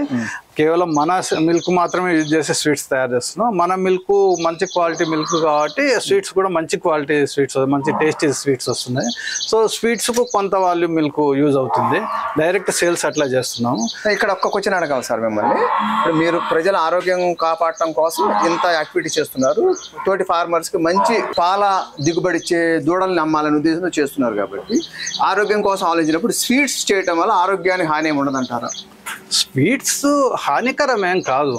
కేవలం మన మిల్క్ మాత్రమే యూజ్ చేసి స్వీట్స్ తయారు చేస్తున్నాం. మన మిల్క్ మంచి క్వాలిటీ మిల్క్ కాబట్టి స్వీట్స్ కూడా మంచి క్వాలిటీ స్వీట్స్, మంచి టేస్టీ స్వీట్స్ వస్తున్నాయి. సో స్వీట్స్ కు కొంత వాల్యూమ్ మిల్క్ యూజ్ అవుతుంది. డైరెక్ట్ సేల్స్ అట్లా చేస్తున్నాము. ఇక్కడ ఒక్క క్వశ్చన్ అడగాలి సార్ మిమ్మల్ని. ఇప్పుడు మీరు ప్రజల ఆరోగ్యం కాపాడటం కోసం ఇంత యాక్టివిటీ చేస్తున్నారు. తోటి ఫార్మర్స్ కి మంచి పాల దిగుబడి ఇచ్చే దూడల్ని అమ్మాలని ఉద్దేశంతో చేస్తున్నారు కాబట్టి ఆరోగ్యం కోసం ఆలోచించినప్పుడు స్వీట్స్ చేయటం వల్ల ఆరోగ్యానికి హాని ఏమి ఉండదంటారా? స్వీట్స్ హానికరమేం కాదు.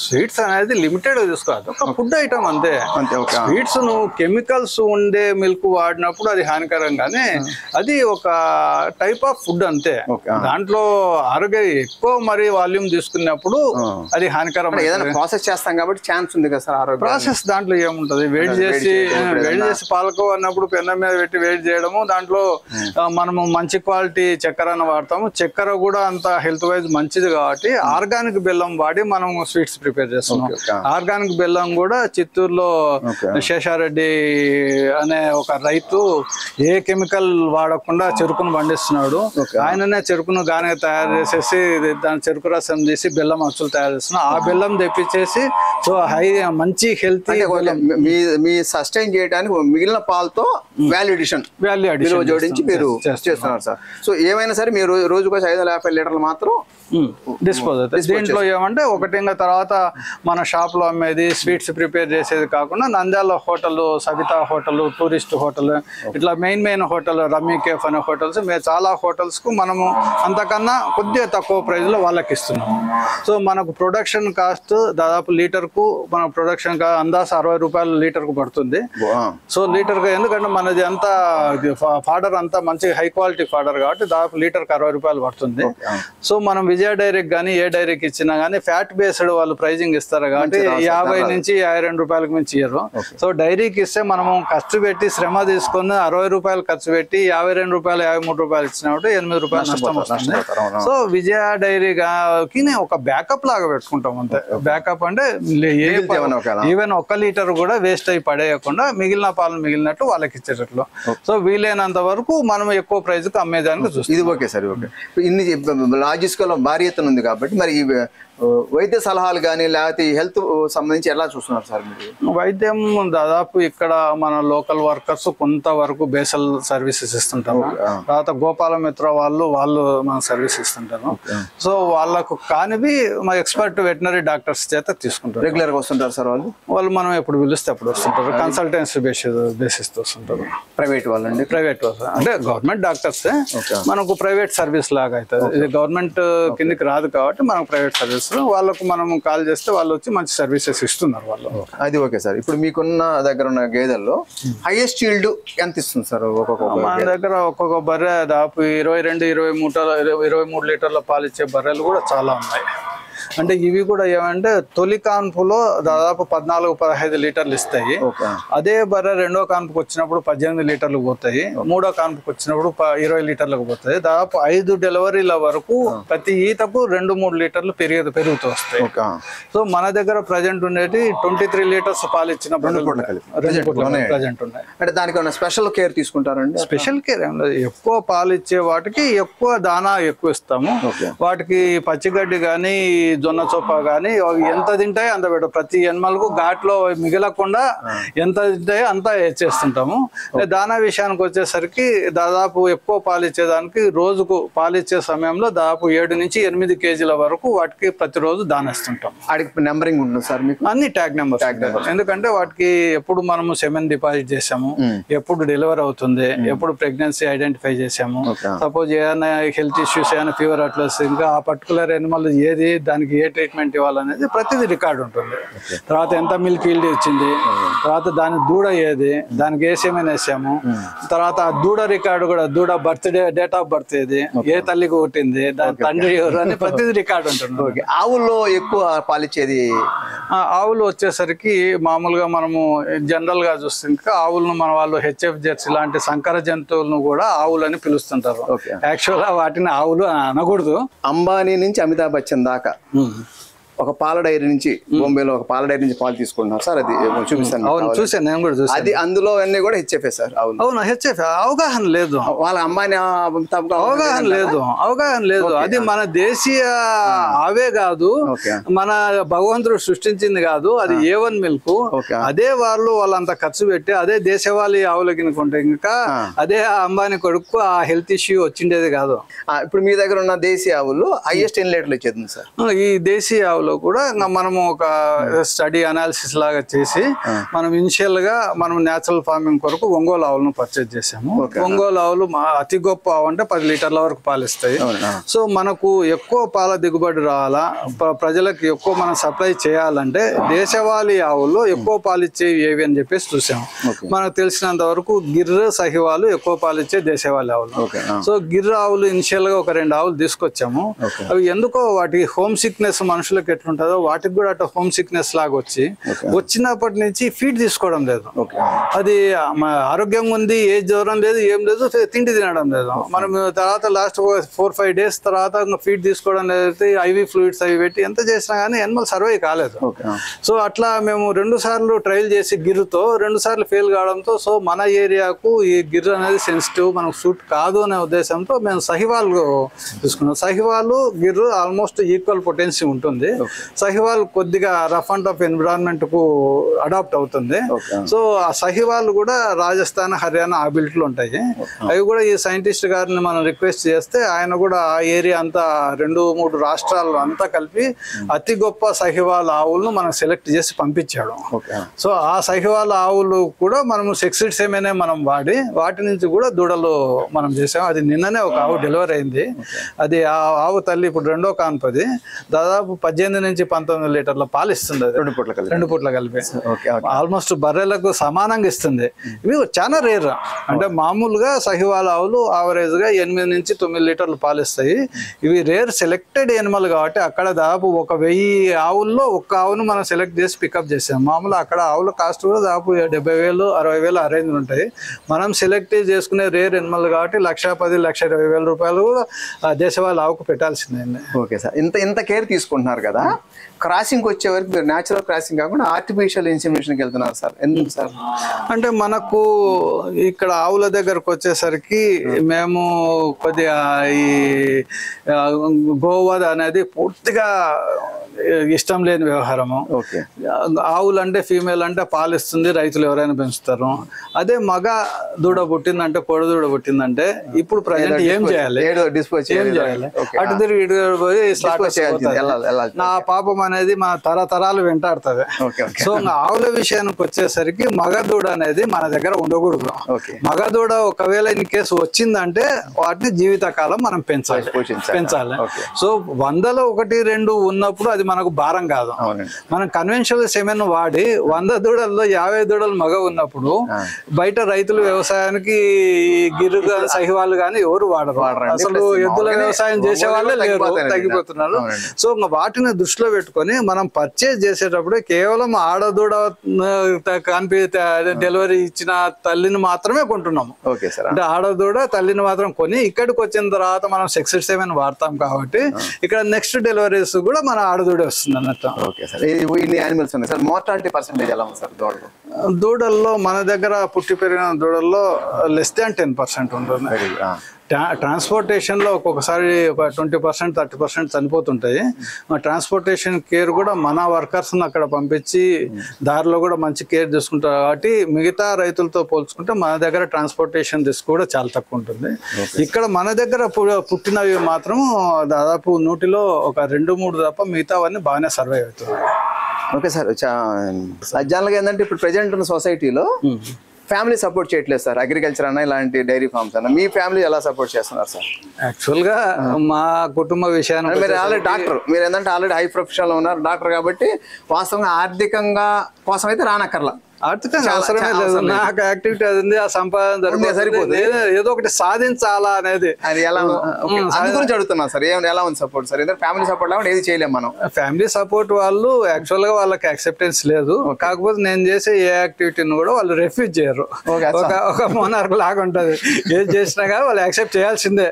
స్వీట్స్ అనేది లిమిటెడ్ తీసుకోవాలి, ఒక ఫుడ్ ఐటమ్ అంతే. స్వీట్స్ నువ్వు కెమికల్స్ ఉండే మిల్క్ వాడినప్పుడు అది హానికరం, కానీ అది ఒక టైప్ ఆఫ్ ఫుడ్ అంతే. దాంట్లో ఆరోగ్య ఎక్కువ మరి వాల్యూమ్ తీసుకున్నప్పుడు అది హానికరం. ప్రాసెస్ చేస్తాం కాబట్టి ఛాన్స్ ఉంది కదా సార్. ప్రాసెస్ దాంట్లో ఏముంటది, వేడి చేసి పాలకోవా అన్నప్పుడు పెన్న మీద పెట్టి వేడి చేయడము, దాంట్లో మనము మంచి క్వాలిటీ చక్కెర వాడతాము. చక్కెర కూడా అంత హెల్త్ వైజ్ మంచిది కాబట్టి ఆర్గానిక్ బెల్లం వాడి మనం స్వీట్స్ ప్రిపేర్ చేస్తున్నాం. ఆర్గానిక్ బెల్లం కూడా చిత్తూరులో శేషారెడ్డి అనే ఒక రైతు ఏ కెమికల్ వాడకుండా చెరుకును పండిస్తున్నాడు. ఆయననే చెరుకును గానే తయారు చేసేసి దాని చెరుకు రసం తీసి బెల్లం అచ్చులు తయారు చేస్తున్నాడు. ఆ బెల్లం తెప్పించేసి సో మంచి హెల్తీ మీ సస్టైన్ చేయడానికి మిగిలిన పాలతో వాల్యూ అడిషన్ జోడించి మీరు చేస్తున్నారు సార్. సో ఏమైనా సరే మీరు రోజుకు 550 లీటర్లు మాత్రం డిస్పోజ్ అవుతాయి. దీంట్లో ఏమంటే ఒకటి ఇంకా తర్వాత మన షాప్ లో అమ్మేది స్వీట్స్ ప్రిపేర్ చేసేది కాకుండా Nandyal hotel, Savitha hotel, tourist hotel, ఇట్లా మెయిన్ హోటల్, రమ్మీ కేఫ్ అనే హోటల్స్, మేము చాలా హోటల్స్ కు మనము అంతకన్నా కొద్దిగా తక్కువ ప్రైస్ లో వాళ్ళకి ఇస్తున్నాము. సో మనకు ప్రొడక్షన్ కాస్ట్ దాదాపు లీటర్ కు మన ప్రొడక్షన్ అందాజ 60 రూపాయలు లీటర్ కు పడుతుంది. సో లీటర్ కు ఎందుకంటే మనది అంతా ఫాడర్ అంతా మంచి హై క్వాలిటీ ఫాడర్ కాబట్టి దాదాపు లీటర్ కు 60 రూపాయలు పడుతుంది. సో మనం విజయ డైరీకి కానీ ఏ డైరీకి ఇచ్చినా కానీ ఫ్యాట్ బేస్డ్ వాళ్ళు ప్రైజింగ్ ఇస్తారు కాబట్టి 50 నుంచి 52 రూపాయలకు మించి ఇయ్యరు. సో డైరీకి ఇస్తే మనము ఖర్చు పెట్టి శ్రమ తీసుకొని 60 రూపాయలు ఖర్చు పెట్టి 52 రూపాయలు 53 రూపాయలు ఇచ్చినప్పుడు 8 రూపాయలు నష్టం వస్తుంది. సో విజయ డైరీకి ఒక బ్యాకప్ లాగా పెట్టుకుంటాం అంతే. బ్యాకప్ అంటే ఈవెన్ 1 లీటర్ కూడా వేస్ట్ అయి పడేయకుండా మిగిలిన పాలు మిగిలినట్టు వాళ్ళకి ఇచ్చేటట్లు. సో వీలైనంత వరకు మనం ఎక్కువ ప్రైస్ కు అమ్మేదానికి చూస్తాం. ఇది ఓకే సార్. ఓకే, ఇన్ని లాజిస్టికల్ భారీ ఎత్తున ఉంది కాబట్టి మరి వైద్య సలహాలు కానీ లేకపోతే హెల్త్ సంబంధించి ఎలా చూస్తున్నారు సార్ మీరు? వైద్యం దాదాపు ఇక్కడ మన లోకల్ వర్కర్స్ కొంతవరకు బేసల్ సర్వీసెస్ ఇస్తుంటారు. తర్వాత గోపాలమిత్ర వాళ్ళు మన సర్వీస్ ఇస్తుంటారు. సో వాళ్ళకు కానివి మా ఎక్స్పర్ట్ వెటనరీ డాక్టర్స్ చేత తీసుకుంటారు. రెగ్యులర్ గా వస్తుంటారు సార్ వాళ్ళు మనం ఎప్పుడు పిలిస్తే అప్పుడు వస్తుంటారు. కన్సల్టెన్సీ బేసిస్ తో వస్తుంటారు. ప్రైవేట్ వాళ్ళండి? ప్రైవేట్ వాళ్ళు అంటే గవర్నమెంట్ డాక్టర్స్, మనకు ప్రైవేట్ సర్వీస్ లాగా అవుతుంది. ఇది గవర్నమెంట్ కిందకి రాదు కాబట్టి మనకు ప్రైవేట్ సర్వీస్. వాళ్ళకు మనం కాల్ చేస్తే వాళ్ళు వచ్చి మంచి సర్వీసెస్ ఇస్తున్నారు వాళ్ళు. అది ఓకే సార్. ఇప్పుడు మీకున్న దగ్గర ఉన్న గేదెల్లో హైయెస్ట్ ఈల్డ్ ఎంత ఇస్తుంది సార్? మన దగ్గర ఒక్కొక్క బర్రె దాదాపు 23 లీటర్ల పాలు ఇచ్చే బర్రెలు కూడా చాలా ఉన్నాయి. అంటే ఇవి కూడా ఏమంటే తొలి కాన్పులో దాదాపు 14-15 లీటర్లు ఇస్తాయి. అదే బర్రె రెండో కాన్పుకి వచ్చినప్పుడు 18 లీటర్లు పోతాయి. మూడో కాన్పుకి వచ్చినప్పుడు 20 లీటర్లకు పోతాయి. దాదాపు 5 డెలివరీల వరకు ప్రతి ఈతకు 2-3 లీటర్లు పెరుగుతూ వస్తాయి. సో మన దగ్గర ప్రజెంట్ ఉండేది 23 లీటర్స్ పాలు ఇచ్చిన ప్రజెంట్ ఉన్నాయి. అంటే దానికి స్పెషల్ కేర్ తీసుకుంటారండి? స్పెషల్ కేర్ ఏం లేదు. ఎక్కువ పాలు ఇచ్చే వాటికి ఎక్కువ దానా ఎక్కువ ఇస్తాము. వాటికి పచ్చిగడ్డి కానీ జొన్న చొప్ప కానీ ఎంత తింటాయో అంత పెట్టు. ప్రతి ఎనిమల్కు ఘాట్లో మిగలకుండా ఎంత తింటాయో అంతా చేస్తుంటాము. దానా విషయానికి వచ్చేసరికి దాదాపు ఎక్కువ పాలిచ్చేదానికి రోజుకు పాలిచ్చే సమయంలో దాదాపు 7 నుంచి 8 కేజీల వరకు వాటికి ప్రతిరోజు దానేస్తుంటాం. వాటికి నెంబరింగ్ ఉంటుంది సార్ మీకు? అన్ని ట్యాగ్ నెంబర్. ఎందుకంటే వాటికి ఎప్పుడు మనము సెమెన్ డిపాజిట్ చేసాము, ఎప్పుడు డెలివరీ అవుతుంది, ఎప్పుడు ప్రెగ్నెన్సీ ఐడెంటిఫై చేసాము, సపోజ్ ఏదైనా హెల్త్ ఇష్యూస్ ఏమైనా ఫీవర్ అట్లా ఇంకా ఆ పర్టికులర్ ఎనిమల్ ఏది దానికి ఏ ట్రీట్మెంట్ ఇవ్వాలనేది ప్రతిదీ రికార్డు ఉంటుంది. తర్వాత ఎంత మిల్క్ ఈల్డ్ ఇచ్చింది, తర్వాత దాని దూడ ఏది, దానికి ఏసేమైనా వేసాము, తర్వాత ఆ దూడ రికార్డు కూడా, దూడ బర్త్డే డేట్ ఆఫ్ బర్త్ ఏది, ఏ తల్లికి పుట్టింది, దాని తండ్రి ఎవరు అని ప్రతిదీ రికార్డు ఉంటుంది. ఆవుల్లో ఎక్కువ పాలిచ్చేది? ఆవులు వచ్చేసరికి మామూలుగా మనము జనరల్ గా చూస్తే ఇంకా ఆవులను మన వాళ్ళు హెచ్ఎఫ్ జెర్సీ లాంటి సంకర జంతువులను కూడా ఆవులని పిలుస్తుంటారు. యాక్చువల్ గా వాటిని ఆవులు అనకూడదు. అంబానీ నుంచి అమితాబ్ బచ్చన్ దాకా ఒక పాల డైరీ నుంచి, బాంబేలో ఒక పాల డైరీ నుంచి పాలు తీసుకుంటున్నారు సార్. అది చూపిస్తాను. చూసాను, నేను కూడా చూసాను. అది అందులో అన్ని కూడా హెచ్ఎఫ్ సార్. అవును, హెచ్ఎఫ్. అవగాహన లేదు వాళ్ళ అమ్మాయిని, అవగాహన లేదు. అది మన దేశీయ ఆవే కాదు, మన భగవంతుడు సృష్టించింది కాదు. అది A1 మిల్క్. అదే వాళ్ళంత ఖర్చు పెట్టి అదే దేశవాళీ ఆవులకి కొంటే ఇంకా అదే అంబానీ కొడుకు ఆ హెల్త్ ఇష్యూ వచ్చిండేది కాదు. ఇప్పుడు మీ దగ్గర ఉన్న దేశీయ ఆవులు హైయెస్ట్ ఎన్ని లీటర్లు ఇచ్చేది సార్? ఈ దేశీయ ఆవులు ఆవులో కూడా ఇంకా మనము ఒక స్టడీ అనాలిసిస్ లాగా చేసి మనం ఇనిషియల్ గా మనం న్యాచురల్ ఫార్మింగ్ కొరకు ఒంగోలు ఆవులను పర్చేజ్ చేసాము. ఒంగోలు ఆవులు అతి గొప్ప ఆవు అంటే 10 లీటర్ల వరకు పాలిస్తాయి. సో మనకు ఎక్కువ పాల దిగుబడి రావాలా, ప్రజలకు ఎక్కువ మనం సప్లై చేయాలంటే దేశవాళీ ఆవుల్లో ఎక్కువ పాలిచ్చే ఏవి అని చెప్పేసి చూసాము. మనకు తెలిసినంత వరకు గిర్ర, సహివాలు ఎక్కువ పాలిచ్చే దేశవాళీ ఆవులు. సో గిర్ర ఆవులు ఇనిషియల్ గా ఒక 2 ఆవులు తీసుకొచ్చాము. అవి ఎందుకో వాటి హోమ్ సిక్నెస్ మనుషులకు ఎట్లుంటుందో వాటికి కూడా అట్లా హోమ్ సిక్నెస్ లాగా వచ్చినప్పటి నుంచి ఫీడ్ తీసుకోవడం లేదు. అది ఆరోగ్యంగా ఉంది, ఏ జ్వరం లేదు, ఏం లేదు, తిండి తినడం లేదు. మనం తర్వాత లాస్ట్ 4-5 డేస్ తర్వాత ఫీడ్ తీసుకోవడం లేదు, ఐవి ఫ్లూయిడ్స్ అవి పెట్టి ఎంత చేసినా కానీ ఎనిమల్ సర్వే కాలేదు. సో అట్లా మేము 2 సార్లు ట్రయల్ చేసి గిర్రుతో 2 సార్లు ఫెయిల్ కావడంతో సో మన ఏరియాకు ఈ గిర్రు అనేది సెన్సిటివ్, మనకు సూట్ కాదు అనే ఉద్దేశంతో మేము సహివాల్ తీసుకున్నాం. సహివాల్ గిర్రు ఆల్మోస్ట్ ఈక్వల్ పొటెన్సీ ఉంటుంది. సహివాల్ కొద్దిగా రఫ్ అండ్ టఫ్ ఎన్విరాన్మెంట్ కు అడాప్ట్ అవుతుంది. సో ఆ సహివాల్ కూడా రాజస్థాన్, హర్యానా ఆ బిల్ట్లు ఉంటాయి. అవి కూడా ఈ సైంటిస్ట్ గారిని మనం రిక్వెస్ట్ చేస్తే ఆయన కూడా ఆ ఏరియా అంతా 2-3 రాష్ట్రాలు అంతా కలిపి అతి గొప్ప సహివాల్ ఆవులను మనం సెలెక్ట్ చేసి పంపించాడు. సో ఆ సహివాల్ ఆవులు కూడా మనము సెక్సిడ్ సెమెనే మనం వాడి వాటి నుంచి కూడా దూడలు మనం చేసాం. అది నిన్ననే ఒక ఆవు డెలివరీ అయింది. అది ఆ ఆవు తల్లి ఇప్పుడు 2వ కాన్పది దాదాపు 18 నుంచి 19 లీటర్ల పాలు ఇస్తుంది. అది 2 పూట్ల కలిపి ఆల్మోస్ట్ బర్రెలకు సమానంగా ఇస్తుంది. ఇవి చాలా రేర్. అంటే మామూలుగా సహివాల్ ఆవులు ఆవరేజ్ గా 8 నుంచి 9 లీటర్లు పాలు ఇస్తాయి. ఇవి రేర్ సెలెక్టెడ్ ఎనిమల్ కాబట్టి అక్కడ దాదాపు 1000 ఆవుల్లో 1 ఆవును మనం సెలెక్ట్ చేసి పికప్ చేసాం. మామూలు అక్కడ ఆవుల కాస్ట్ కూడా దాదాపు 70,000, 60,000 ఆ రేంజ్ ఉంటాయి. మనం సెలెక్ట్ చేసుకునే రేర్ ఎనిమల్ కాబట్టి 1,10,00,000-1,20,000 రూపాయలు దేశవాళీ ఆవుకు పెట్టాల్సిందే. ఓకే సార్, ఇంత కేర్ తీసుకుంటున్నారు కదా, క్రాసింగ్ వచ్చే వరకు మీరు న్యాచురల్ క్రాసింగ్ కాకుండా ఆర్టిఫిషియల్ ఇన్సెమినేషన్కి వెళ్తున్నారు సార్, ఎందుకు సార్? అంటే మనకు ఇక్కడ ఆవుల దగ్గరకు వచ్చేసరికి మేము కొద్దిగా ఈ గోవధ అనేది పూర్తిగా ఇష్టం లేని వ్యవహారము. ఆవులు అంటే ఫీమేల్ అంటే పాలిస్తుంది, రైతులు ఎవరైనా పెంచుతారు. అదే మగ దూడ పుట్టిందంటే, కోడి దూడ పుట్టిందంటే ఇప్పుడు ప్రజెంట్ ఏం చేయాలి? ఏం చేయాలి? అటు తిరిగి ఇటు పోయి నా పాపం అనేది మన తరతరాలు వెంటాడుతుంది. సో ఆవుల విషయానికి వచ్చేసరికి మగ దూడ అనేది మన దగ్గర ఉండకూడదు. మగ దూడ ఒకవేళ ఇన్ కేసు వచ్చిందంటే వాటిని జీవితకాలం మనం పెంచాలి. సో 100లో 1-2 ఉన్నప్పుడు అది మనకు భారం కాదు. మనం కన్వెన్షనల్ సెమెన్ వాడి 100 దూడల్లో 50 దూడలు మగ ఉన్నప్పుడు బయట రైతులు వ్యవసాయానికి గిర్రు సహివాళ్ళు కానీ ఎవరు వాడరు. అసలు ఎద్దుల వ్యవసాయం చేసే వాళ్ళే లేరు, తగ్గిపోతున్నారు. సో వాటిని దృష్టిలో పెట్టుకొని మనం పర్చేజ్ చేసేటప్పుడు కేవలం ఆడదూడ డెలివరీ ఇచ్చిన తల్లిని మాత్రమే కొంటున్నాము. అంటే ఆడదూడ తల్లిని మాత్రం కొని ఇక్కడికి వచ్చిన తర్వాత మనం సెక్సిడ్ సెమెన్ వాడతాం కాబట్టి ఇక్కడ నెక్స్ట్ డెలివరీస్ కూడా మన ఆడదూడ వస్తుంది అన్నట్టు. దూడల్లో మన దగ్గర పుట్టి పెరిగిన దూడల్లో less than 10% ఉంటుంది. ట్రాన్స్పోర్టేషన్ లో ఒక్కొక్కసారి ఒక 20%, 30% చనిపోతుంటాయి. ట్రాన్స్పోర్టేషన్ కేర్ కూడా మన వర్కర్స్ అక్కడ పంపించి దారిలో కూడా మంచి కేర్ తీసుకుంటారు కాబట్టి మిగతా రైతులతో పోల్చుకుంటే మన దగ్గర ట్రాన్స్పోర్టేషన్ రిస్క్ కూడా చాలా తక్కువ ఉంటుంది. ఇక్కడ మన దగ్గర పుట్టినవి మాత్రం దాదాపు 100లో ఒక 2-3 తప్ప మిగతావన్నీ బాగానే సర్వైవ్ అవుతుంది. ఓకే సార్, జనరల్గా ఏంటంటే ఇప్పుడు ప్రెజెంట్ ఉన్న సొసైటీలో ఫ్యామిలీ సపోర్ట్ చేయట్లేదు సార్. అగ్రికల్చర్ అన్న ఇలాంటి డైరీ ఫార్మ్స్ అన్న మీ ఫ్యామిలీ ఎలా సపోర్ట్ చేస్తున్నారు సార్? యాక్చువల్గా మా కుటుంబ విషయాన్ని మీరు ఆల్రెడీ డాక్టర్, మీరు ఏంటంటే ఆల్రెడీ హై ప్రొఫెషన్లో ఉన్నారు డాక్టర్ కాబట్టి వాస్తవంగా ఆర్థికంగా కోసం అయితే రానక్కర్లా. ఆర్థికంగా అవసరమే లేదు. నాకు యాక్టివిటీ అది ఉంది, ఆ సంపాదన సరిపోతుంది. ఏదో ఒకటి సాధించాలా అనేది అది ఎలా గురించి అడుగుతున్నా సార్. ఎలా ఉంది సపోర్ట్ సార్? ఫ్యామిలీ సపోర్ట్ లేకుండా ఏది చేయలేము మనం. ఫ్యామిలీ సపోర్ట్ వాళ్ళు యాక్చువల్ గా వాళ్ళకి యాక్సెప్టెన్స్ లేదు. కాకపోతే నేను చేసే ఏ యాక్టివిటీని కూడా వాళ్ళు రిఫ్యూజ్ చేయరు. ఒక మోనార్క్ లాగా ఉంటది, ఏది చేసినా కానీ వాళ్ళు యాక్సెప్ట్ చేయాల్సిందే.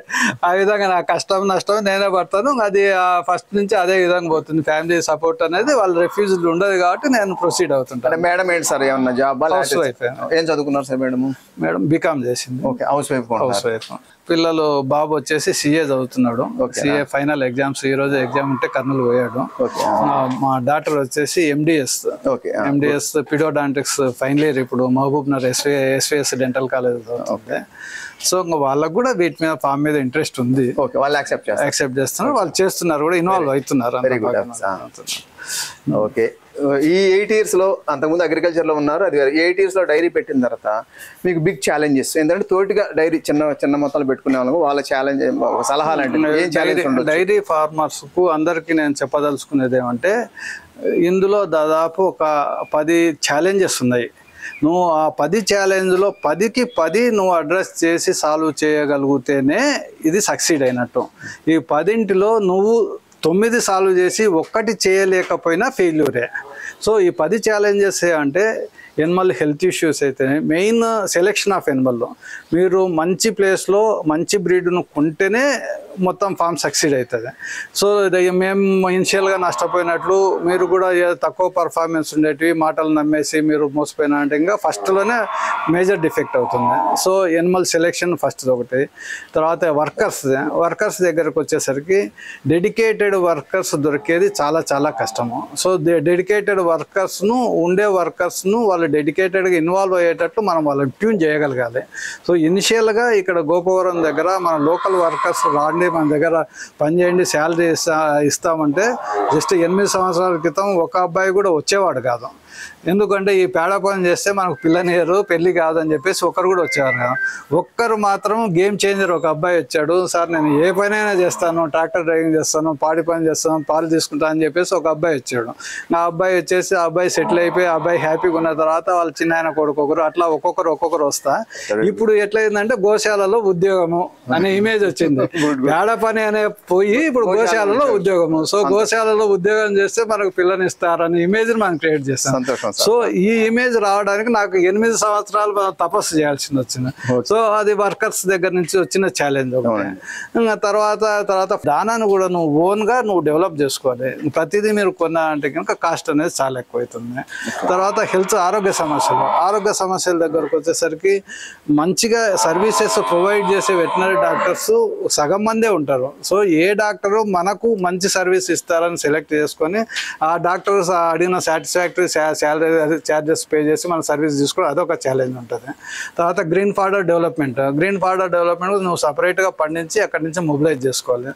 ఆ విధంగా నా కష్టం నష్టం నేనే పడతాను. అది ఫస్ట్ నుంచి అదే విధంగా పోతుంది. ఫ్యామిలీ సపోర్ట్ అనేది వాళ్ళు రిఫ్యూజ్ ఉండదు కాబట్టి నేను ప్రొసీడ్ అవుతుంటాను. మేడం ఏంటి సార్ ఏమన్నా జాబ్? House wife. ఏం చదువుకున్నారు సార్ మేడం? మేడం బీకామ్ చేసింది. Okay, house wife. House wife. పిల్లలు బాబు వచ్చేసి సిఏ చదువుతున్నాడు. సిఏ ఫైనల్ ఎగ్జామ్స్ ఈ రోజు ఎగ్జామ్ ఉంటే కర్నూలు పోయాడు. మా డాక్టర్ వచ్చేసి ఎండిఎస్ పిడోడాంటిక్స్ ఫైనల్ ఇయర్ ఇప్పుడు Mahabubnagar SVS dental college చదువుతుంది. సో ఇంకా వాళ్ళకు కూడా వీటి మీద ఫామ్ మీద ఇంట్రెస్ట్ ఉంది. వాళ్ళు యాక్సెప్ట్ చేస్తున్నారు, వాళ్ళు చేస్తున్నారు కూడా, ఇన్వాల్వ్ అవుతున్నారు. ఓకే, ఈ 8 years లో అంతకుముందు అగ్రికల్చర్లో ఉన్నారు, అది 8 years లో డైరీ పెట్టిన తర్వాత మీకు బిగ్ ఛాలెంజెస్ ఎందుకంటే తోటిగా డైరీ చిన్న మొత్తాలు పెట్టుకునే వాళ్ళకు వాళ్ళ ఛాలెంజ్ సలహాలు అంటే డైరీ ఫార్మర్స్ కు అందరికీ నేను చెప్పదలుచుకునేది ఏమంటే ఇందులో దాదాపు ఒక 10 challenges ఉన్నాయి. నువ్వు ఆ 10 challengeలో 10కి 10 నువ్వు అడ్రస్ చేసి సాల్వ్ చేయగలిగితేనే ఇది సక్సీడ్ అయినట్టు. ఈ 10లో నువ్వు 9 సాల్వ్ చేసి 1 చేయలేకపోయినా ఫెయిల్యూరే. సో ఈ 10 challenges అంటే ఎనిమల్ హెల్త్ ఇష్యూస్ అయితే మెయిన్ సెలెక్షన్ ఆఫ్ ఎనిమల్లో మీరు మంచి ప్లేస్లో మంచి బ్రీడ్ను కొంటేనే మొత్తం ఫామ్ సక్సీడ్ అవుతుంది. సో మేము ఇనిషియల్గా నష్టపోయినట్లు మీరు కూడా తక్కువ పర్ఫార్మెన్స్ ఉండేటివి మాటలు నమ్మేసి మీరు మోసపోయినా అంటే ఇంకా ఫస్ట్లోనే మేజర్ డిఫెక్ట్ అవుతుంది. సో ఎనిమల్ సెలెక్షన్ ఫస్ట్ ఒకటి. తర్వాత వర్కర్స్ దగ్గరకు వచ్చేసరికి డెడికేటెడ్ వర్కర్స్ దొరికేది చాలా చాలా కష్టము. సో డెడికేటెడ్ వర్కర్స్ను వాళ్ళు డెడికేటెడ్గా ఇన్వాల్వ్ అయ్యేటట్టు మనం వాళ్ళని ట్యూన్ చేయగలగాలి. సో ఇనిషియల్గా ఇక్కడ గోపవరం దగ్గర మన లోకల్ వర్కర్స్ రాండి మన దగ్గర పనిచేయండి శాలరీ ఇస్తామంటే జస్ట్ 8 సంవత్సరాల క్రితం ఒక అబ్బాయి కూడా వచ్చేవాడు కాదు. ఎందుకంటే ఈ పేడ పని చేస్తే మనకు పిల్లనేరు పెళ్లి కాదని చెప్పేసి ఒక్కరు కూడా వచ్చేవారు కదా. ఒక్కరు మాత్రం గేమ్ చేంజర్ ఒక అబ్బాయి వచ్చాడు, సార్ నేను ఏ పనైనా చేస్తాను, ట్రాక్టర్ డ్రైవింగ్ చేస్తాను, పాడి పని చేస్తాను, పాలు తీసుకుంటాను అని చెప్పేసి ఒక అబ్బాయి వచ్చాడు. ఆ అబ్బాయి వచ్చేసి ఆ అబ్బాయి సెటిల్ అయిపోయి ఆ అబ్బాయి హ్యాపీగా ఉన్న తర్వాత వాళ్ళ చిన్న కొడుకు ఒకరు అట్లా ఒక్కొక్కరు వస్తా. ఇప్పుడు ఎట్లయిందంటే గోశాలలో ఉద్యోగము అనే ఇమేజ్ వచ్చింది. పేడ పని అనే పోయి ఇప్పుడు గోశాలలో ఉద్యోగము. సో గోశాలలో ఉద్యోగం చేస్తే మనకు పిల్లని ఇస్తారనే ఇమేజ్ మనం క్రియేట్ చేస్తాం. సో ఈ ఇమేజ్ రావడానికి నాకు 8 సంవత్సరాలు తపస్సు చేయాల్సి వచ్చింది. సో అది వర్కర్స్ దగ్గర నుంచి వచ్చిన ఛాలెంజ్. తర్వాత దానాన్ని కూడా నువ్వు ఓన్గా నువ్వు డెవలప్ చేసుకోవాలి. ప్రతిదీ మీరు కొన్నా అంటే కనుక కాస్ట్ అనేది చాలా ఎక్కువ అవుతుంది. తర్వాత ఆరోగ్య సమస్యల దగ్గరకు వచ్చేసరికి మంచిగా సర్వీసెస్ ప్రొవైడ్ చేసే వెటనరీ డాక్టర్స్ సగం మందే ఉంటారు. సో ఏ డాక్టరు మనకు మంచి సర్వీస్ ఇస్తారని సెలెక్ట్ చేసుకొని ఆ డాక్టర్స్ అడిగిన సాటిస్ఫాక్టరీ శాలరీ ఛార్జెస్ పే చేసి మన సర్వీస్ తీసుకోవడం అదొక ఛాలెంజ్ ఉంటుంది. తర్వాత గ్రీన్ ఫాడర్ డెవలప్మెంట్ నువ్వు సపరేట్గా పండించి అక్కడి నుంచి మొబిలైజ్ చేసుకోవాలి.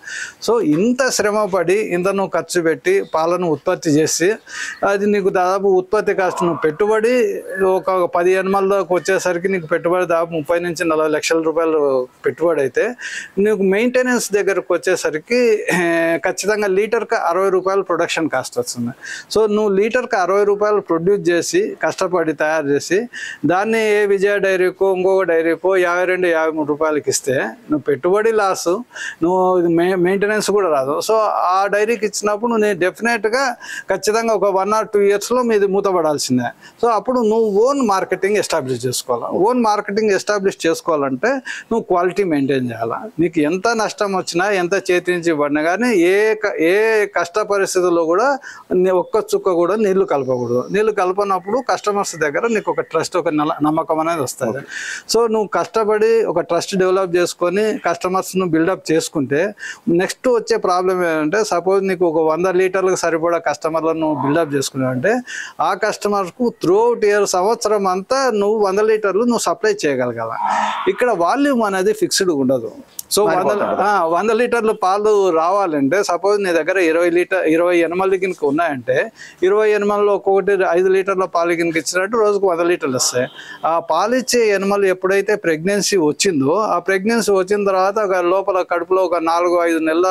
సో ఇంత శ్రమపడి ఇంత నువ్వు ఖర్చు పెట్టి పాలను ఉత్పత్తి చేసి అది నీకు దాదాపు ఉత్పత్తి కాస్ట్ నువ్వు పెట్టుబడి ఒక 10 ఎనిమల్లోకి వచ్చేసరికి నీకు పెట్టుబడి దాదాపు 30 నుంచి 40 లక్షల రూపాయలు పెట్టుబడి అయితే నీకు మెయింటెనెన్స్ దగ్గరకు వచ్చేసరికి ఖచ్చితంగా లీటర్కి 60 రూపాయలు ప్రొడక్షన్ కాస్ట్ వస్తుంది. సో నువ్వు లీటర్కి 60 రూపాయలు ప్రొడ్యూస్ చేసి కష్టపడి తయారు చేసి దాన్ని ఏ విజయ డైరీకో ఇంకొక డైరీకో 52-53 రూపాయలకి ఇస్తే నువ్వు పెట్టుబడి లాసు, నువ్వు మెయింటెనెన్స్ కూడా రాదు. సో ఆ డైరీకి ఇచ్చినప్పుడు నేను డెఫినెట్గా ఖచ్చితంగా ఒక 1 or 2 yearsలో మీది మూతపడాల్సిందే. సో అప్పుడు నువ్వు ఓన్ మార్కెటింగ్ ఎస్టాబ్లిష్ చేసుకోవాలి. ఓన్ మార్కెటింగ్ ఎస్టాబ్లిష్ చేసుకోవాలంటే నువ్వు క్వాలిటీ మెయింటైన్ చేయాలి. నీకు ఎంత నష్టం వచ్చినా ఎంత చేతి నుంచి పడినా కానీ ఏ కష్ట పరిస్థితుల్లో కూడా ఒక్క చుక్క కూడా నీళ్లు కలపకూడదు. నీళ్లు కలపనప్పుడు కస్టమర్స్ దగ్గర నీకు ఒక ట్రస్ట్, ఒక నమ్మకం అనేది వస్తుంది. సో నువ్వు కష్టపడి ఒక ట్రస్ట్ డెవలప్ చేసుకొని కస్టమర్స్ను బిల్డప్ చేసుకుంటే నెక్స్ట్ వచ్చే ప్రాబ్లం ఏంటంటే సపోజ్ నీకు ఒక 100 లీటర్లకు సరిపడా కస్టమర్లను నువ్వు బిల్డప్ చేసుకున్నావంటే ఆ కస్టమర్కు త్రూఅవుట్ ఇయర్ సంవత్సరం అంతా నువ్వు 100 లీటర్లు నువ్వు సప్లై చేయగలగాల. ఇక్కడ వాల్యూమ్ అనేది ఫిక్స్డ్ ఉండదు. సో 100 లీటర్లు పాలు రావాలంటే సపోజ్ నీ దగ్గర 20 ఎనిమల్ గిన్నెకి ఉన్నాయంటే 20 ఎనిమల్లో ఒక్కొక్కటి 5 లీటర్ల పాలు గిన్నెకి ఇచ్చినట్టు రోజుకు 100 లీటర్లు వస్తాయి. ఆ పాలిచ్చే ఎనిమల్ ఎప్పుడైతే ప్రెగ్నెన్సీ వచ్చిందో ఆ ప్రెగ్నెన్సీ వచ్చిన తర్వాత లోపల కడుపులో ఒక 4-5 నెలల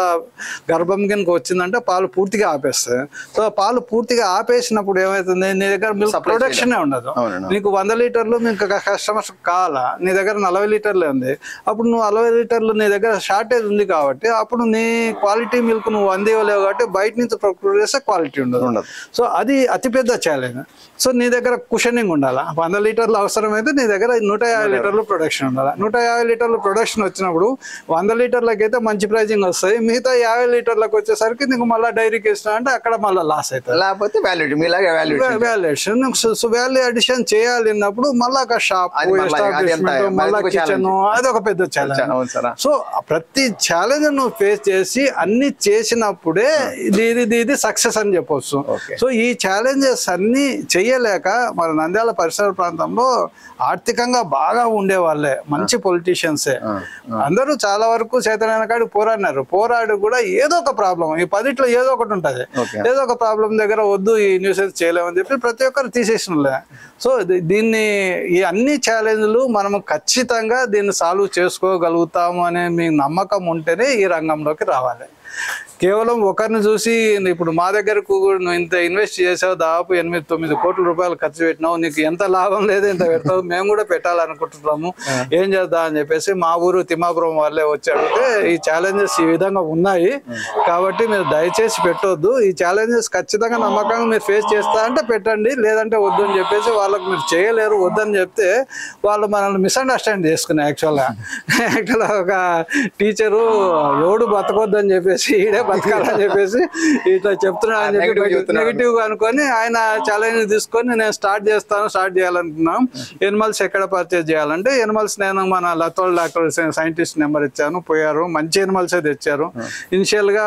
గర్భం గిన్నెకి వచ్చిందంటే పాలు పూర్తిగా ఆపేస్తాయి. సో పాలు పూర్తిగా ఆపేసినప్పుడు ఏమవుతుంది, నీ దగ్గర మిల్క్ ప్రొడక్షనే ఉండదు. నీకు 100 లీటర్లు మీకు కస్టమర్స్ కావాలా, నీ దగ్గర 40 లీటర్లే ఉంది. అప్పుడు నువ్వు 40 లీటర్లు నీ దగ్గర షార్టేజ్ ఉంది కాబట్టి అప్పుడు నీ క్వాలిటీ మిల్క్ నువ్వు అందివ్వలేవు కాబట్టి బయట నుంచి ప్రొక్యూర్ చేస్తే క్వాలిటీ ఉండదు. సో అది అతిపెద్ద ఛాలెంజ్. చేయాలి. సో నీ దగ్గర కుషనింగ్ ఉండాలా. 100 లీటర్లు అవసరమైతే నీ దగ్గర 150 లీటర్లు ప్రొడక్షన్ ఉండాలి. 150 లీటర్లు ప్రొడక్షన్ వచ్చినప్పుడు 100 లీటర్లకి అయితే మంచి ప్రైజింగ్ వస్తాయి. మిగతా 50 లీటర్లకు వచ్చేసరికి నీకు మళ్ళీ డైరీకి ఇస్తున్నా అంటే అక్కడ మళ్ళీ లాస్ అవుతుంది. లేకపోతే వాల్యుయేషన్. సో వాల్యూ అడిషన్ చేయాలి అన్నప్పుడు మళ్ళీ ఒక షాప్, మళ్ళీ కిచెన్, అది ఒక పెద్ద ఛాలెంజ్. సో ప్రతి ఛాలెంజ్ నువ్వు ఫేస్ చేసి అన్ని చేసినప్పుడే ఇది సక్సెస్ అని చెప్పొచ్చు. సో ఈ ఛాలెంజెస్ అన్ని చెయ్యలేక మన నంద్యాల పరిసర ప్రాంతంలో ఆర్థికంగా బాగా ఉండేవాళ్ళే మంచి పొలిటీషియన్సే అందరూ చాలా వరకు చేతనైన కాడికి పోరాడు కూడా ఏదో ఒక ప్రాబ్లం, ఈ 10లో ఏదో ఒకటి ఉంటది. ఏదో ఒక ప్రాబ్లం దగ్గర వద్దు ఈ న్యూసెన్స్ చేయలేమని చెప్పి ప్రతి ఒక్కరు తీసేసినలే. సో దీన్ని ఈ అన్ని ఛాలెంజ్లు మనము ఖచ్చితంగా దీన్ని సాల్వ్ చేసుకోగలుగుతాము అనే మీ నమ్మకం ఉంటేనే ఈ రంగంలోకి రావాలి. కేవలం ఒకరిని చూసి ఇప్పుడు మా దగ్గరకు నువ్వు ఇంత ఇన్వెస్ట్ చేసావు, దాదాపు 8-9 కోట్ల రూపాయలు ఖర్చు పెట్టినావు, నీకు ఎంత లాభం లేదు ఎంత పెడతావు, మేము కూడా పెట్టాలనుకుంటున్నాము, ఏం చేద్దాం అని చెప్పేసి మా ఊరు తిమ్మాపురం వాళ్ళే వచ్చి అడిగితే ఈ ఛాలెంజెస్ ఈ విధంగా ఉన్నాయి కాబట్టి మీరు దయచేసి పెట్టొద్దు, ఈ ఛాలెంజెస్ ఖచ్చితంగా నమ్మకంగా మీరు ఫేస్ చేస్తా అంటే పెట్టండి, లేదంటే వద్దు అని చెప్పేసి వాళ్ళకి మీరు చేయలేరు వద్దని చెప్తే వాళ్ళు మనల్ని మిస్అండర్స్టాండ్ చేసుకున్నారు. యాక్చువల్గా ఒక టీచరు ఎవడు బతకొద్దని చెప్పేసి ఈడే బతకాలని చెప్పేసి ఇట్లా చెప్తున్నా అని చెప్పి నెగిటివ్ గా అనుకొని ఆయన ఛాలెంజ్ తీసుకొని నేను స్టార్ట్ చేయాలనుకున్నాం. ఎనిమల్స్ ఎక్కడ పర్చేజ్ చేయాలంటే ఎనిమల్స్ నేను మన లతోల్ డాక్టర్ సైంటిస్ట్ నెంబర్ ఇచ్చాను, పోయారు, మంచి ఎనిమల్సే తెచ్చారు. ఇనిషియల్ గా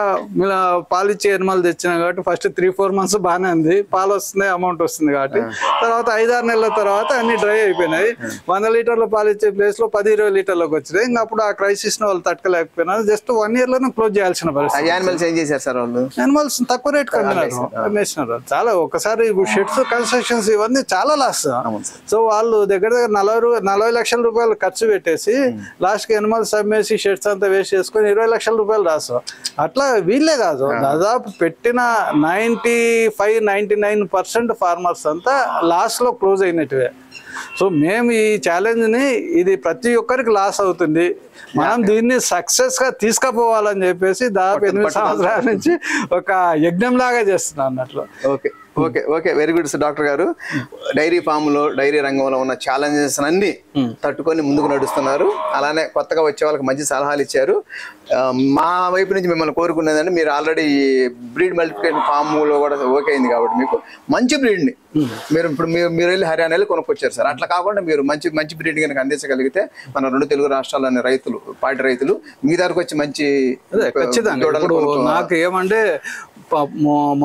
పాలిచ్చే ఎనిమల్ తెచ్చిన కాబట్టి ఫస్ట్ 3-4 months బాగానే ఉంది, పాలు వస్తున్నాయి, అమౌంట్ వస్తుంది కాబట్టి. తర్వాత 5-6 నెలల తర్వాత అన్ని డ్రై అయిపోయినాయి. 100 లీటర్ల పాలిచ్చే ప్లేస్ లో 10-20 లీటర్లకు వచ్చినాయి. ఇంకా అప్పుడు ఆ క్రైసిస్ ని వాళ్ళు తట్టుకోలేకపోయినారు. జస్ట్ 1 year లోనే క్లోజ్ చేయాల్సిన పరిస్థితి. యానిమల్స్ తక్కువ రేట్ అమ్మేసినారు. చాలా ఒకసారి షెడ్స్ కన్స్ట్రక్షన్స్ ఇవన్నీ చాలా లాస్. సో వాళ్ళు దగ్గర 40 లక్షల రూపాయలు ఖర్చు పెట్టేసి లాస్ట్ కి యానిమల్స్ అమ్మేసి షెడ్స్ అంతా వేస్ట్ చేసుకొని 20 లక్షల రూపాయలు రాసు. అట్లా వీళ్ళే కాదు, దాదాపు పెట్టిన 95-99% ఫార్మర్స్ అంతా లాస్ట్ లో క్లోజ్ అయినట్టువే. సో మేము ఈ ఛాలెంజ్ ని ఇది ప్రతి ఒక్కరికి లాస్ అవుతుంది, మనం దీన్ని సక్సెస్ గా తీసుకుపోవాలని చెప్పేసి దాదాపు 8 సంవత్సరాల నుంచి ఒక యజ్ఞం లాగా చేస్తున్నాం అన్నట్లు. ఓకే వెరీ గుడ్ డాక్టర్ గారు. డైరీ ఫామ్ లో డైరీ రంగంలో ఉన్న ఛాలెంజెస్ అన్ని తట్టుకొని ముందుకు నడుస్తున్నారు. అలానే కొత్తగా వచ్చే వాళ్ళకి మంచి సలహాలు ఇచ్చారు. మా వైపు నుంచి మిమ్మల్ని కోరుకునేదంటే మీరు ఆల్రెడీ బ్రీడ్ మల్టిప్లికేషన్ ఫామ్ లో కూడా ఓకే అయింది కాబట్టి మీకు మంచి బ్రీడ్ ని మీరు వెళ్ళి హర్యానా వెళ్ళి కొనుక్కొచ్చారు సార్. అట్లా కాకుండా మీరు మంచి బ్రీడ్ కనుక అందించగలిగితే మన 2 తెలుగు రాష్ట్రాల్లోని రైతులు, పాడి రైతులు మీ దగ్గరకు వచ్చి మంచి నాకు ఏమంటే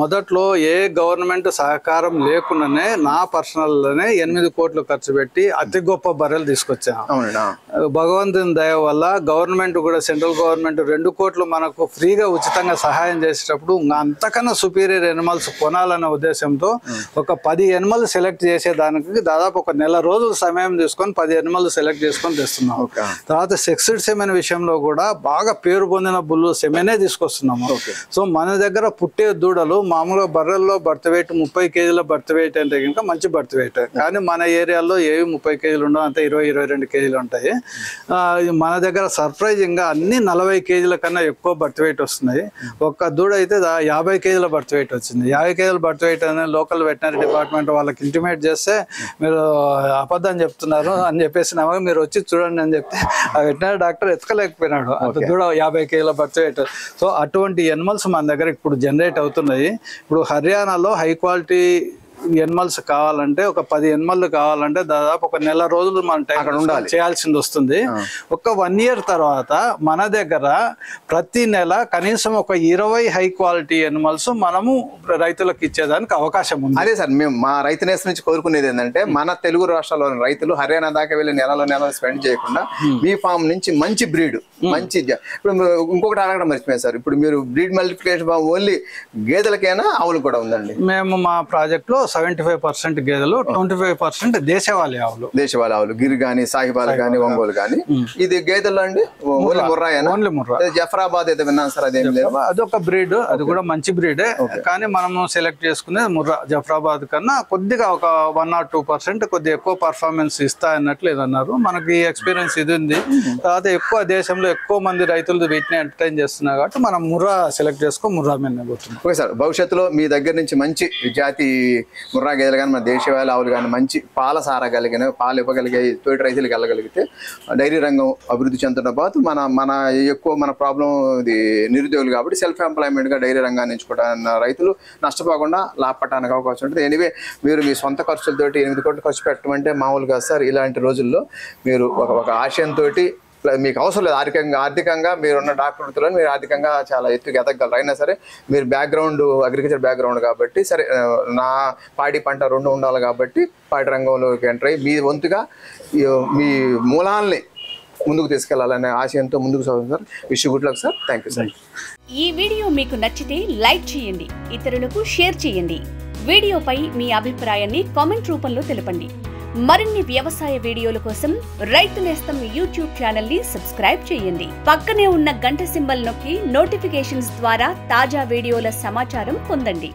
మొదట్లో ఏ గవర్నమెంట్ సహకారం లేకుండానే నా పర్సనల్లోనే 8 కోట్లు ఖర్చు పెట్టి అతి గొప్ప బర్రెలు తీసుకొచ్చాను. భగవంతుని దయ వల్ల గవర్నమెంట్ కూడా, సెంట్రల్ గవర్నమెంట్ 2 కోట్లు మనకు ఫ్రీగా ఉచితంగా సహాయం చేసేటప్పుడు అంతకన్నా సుపీరియర్ ఎనిమల్స్ కొనాలనే ఉద్దేశంతో ఒక 10 ఎనిమల్ సెలెక్ట్ చేసేదానికి దాదాపు ఒక నెల రోజులు సమయం తీసుకొని 10 ఎనిమల్ సెలెక్ట్ చేసుకొని తెస్తున్నాం. తర్వాత సెక్స్డ్ సెమెన్ విషయంలో కూడా బాగా పేరు పొందిన బుల్లు సెమెనే తీసుకొస్తున్నాము. సో మన దగ్గర పుట్టే దూడలు మామూలుగా బర్రెల్లో బర్త్ వెయిట్ 30 కేజీల బర్త్ వెయిట్ అంటే కనుక మంచి బర్త్ వెయిట్, కానీ మన ఏరియాలో ఏవి 30 కేజీలు ఉండవు, అంతే 20-22 కేజీలు ఉంటాయి. మన దగ్గర సర్ప్రైజింగ్ గా అన్ని 40 కేజీల కన్నా ఎక్కువ బర్త్ వెయిట్ వస్తున్నాయి. ఒక్క దూడ అయితే 50 కేజీల బర్త్ వెయిట్ వచ్చింది. 50 కేజీల బర్త్ వెయిట్ అనేది లోకల్ వెటనరీ డిపార్ట్మెంట్ వాళ్ళకి ఇంటిమేట్ చేస్తే మీరు అబద్ధం చెప్తున్నారు అని చెప్పేసి మీరు వచ్చి చూడండి అని చెప్తే ఆ వెటనరీ డాక్టర్ ఎత్తుకలేకపోయినాడు. అంత దూడ 50 కేజీల బర్త్ వెయిట్. సో అటువంటి ఎనిమల్స్ మన దగ్గర ఇప్పుడు జనరేట్ అవుతున్నాయి. ఇప్పుడు హర్యానాలో హై క్వాలిటీ ఎనిమల్స్ కావాలంటే ఒక 10 ఎనిమల్లు కావాలంటే దాదాపు ఒక నెల రోజులు మనం టైం చేయాల్సింది వస్తుంది. ఒక 1 year తర్వాత మన దగ్గర ప్రతి నెల కనీసం ఒక 20 హై క్వాలిటీ ఎనిమల్స్ మనము రైతులకు ఇచ్చేదానికి అవకాశం ఉంది. అదే సార్, మేము మా రైతు నేస్తం నుంచి కోరుకునేది ఏంటంటే మన తెలుగు రాష్ట్రాల్లోని రైతులు హర్యానా దాకా వెళ్ళి నెలలు స్పెండ్ చేయకుండా మీ ఫామ్ నుంచి మంచి బ్రీడ్, మంచి ఇప్పుడు ఇంకొకటి అడగడం మర్చిపోయాను సార్, ఇప్పుడు మీరు బ్రీడ్ మల్టిప్లికేషన్ ఫామ్ ఓన్లీ గేదెలకైనా ఆవులు కూడా ఉందండి? మేము మా ప్రాజెక్ట్ లో 75% గేదెలు, 25% దేశవాళీ ఆవులు, గిర్ గానీ, సాహిబాల్ గానీ, ఒంగోలు గానీ. ఇది గేదెల్లో అండి ఓన్లీ ముర్రా. జఫరాబాద్ అయితే విన్నాను సార్, అదేం లేదు, అదొక బ్రీడ్, అది కూడా మంచి బ్రీడే, కానీ మనము సెలెక్ట్ చేసుకునేది ముర్రా. జఫరాబాద్ కన్నా కొద్దిగా ఒక 1 or 2% కొద్దిగా ఎక్కువ పర్ఫార్మెన్స్ ఇస్తా అన్నట్లు ఏదన్నారు. మనకి ఎక్స్పీరియన్స్ ఇది ఉంది. తర్వాత ఎక్కువ దేశంలో ఎక్కువ మంది రైతులు వీటిని ఎంటర్టైన్ చేస్తున్నారు కాబట్టి మనం ముర్రా సెలెక్ట్ చేసుకో, ముర్రా మీద పోతున్నాం. ఓకే సార్, భవిష్యత్తులో మీ దగ్గర నుంచి మంచి జాతి ముర్రా గేదెలు కానీ మన దేశవాళీ ఆవులు కానీ మంచి పాల సారా కలిగిన పాలు ఇవ్వగలిగే తోటి రైతులకు వెళ్ళగలిగితే డైరీ రంగం అభివృద్ధి చెందుతున్న పాటు మన ఎక్కువ మన ప్రాబ్లం ఇది నిరుద్యోగులు కాబట్టి సెల్ఫ్ ఎంప్లాయ్మెంట్గా డైరీ రంగాన్ని ఎంచుకోవడానికి రైతులు నష్టపోకుండా లాభపడడానికి అవకాశం ఉంటుంది. ఎనివే మీరు మీ సొంత ఖర్చులతోటి 8 కోట్లు ఖర్చు పెట్టమంటే మామూలు కాదు సార్. ఇలాంటి రోజుల్లో మీరు ఒక ఆశయంతో మీకు అవసరం లేదు ఆర్థికంగా మీరున్న డాక్టర్ వృత్తిలో మీరు ఆర్థికంగా చాలా ఎత్తుకు ఎదగలరు. అయినా సరే మీరు బ్యాక్గ్రౌండ్ అగ్రికల్చర్ బ్యాక్గ్రౌండ్ కాబట్టి సరే నా పాడి పంట 2 ఉండాలి కాబట్టి పాడి రంగంలోకి ఎంటర్ అయ్యి మీ వంతుగా మీ మూలాల్ని ముందుకు తీసుకెళ్లాలనే ఆశయంతో ముందుకు సాగుతుంది sir. Wish good luck sir. Thank you sir. ఈ వీడియో మీకు నచ్చితే లైక్ చేయండి, ఇతరులకు షేర్ చేయండి. వీడియోపై మీ అభిప్రాయాన్ని కామెంట్ రూపంలో తెలపండి. మరిన్ని వ్యవసాయ వీడియోల కోసం రైతు నేస్తం యూట్యూబ్ ఛానల్ ని సబ్స్క్రైబ్ చేయండి. పక్కనే ఉన్న గంట సింబల్ నొక్కి నోటిఫికేషన్స్ ద్వారా తాజా వీడియోల సమాచారం పొందండి.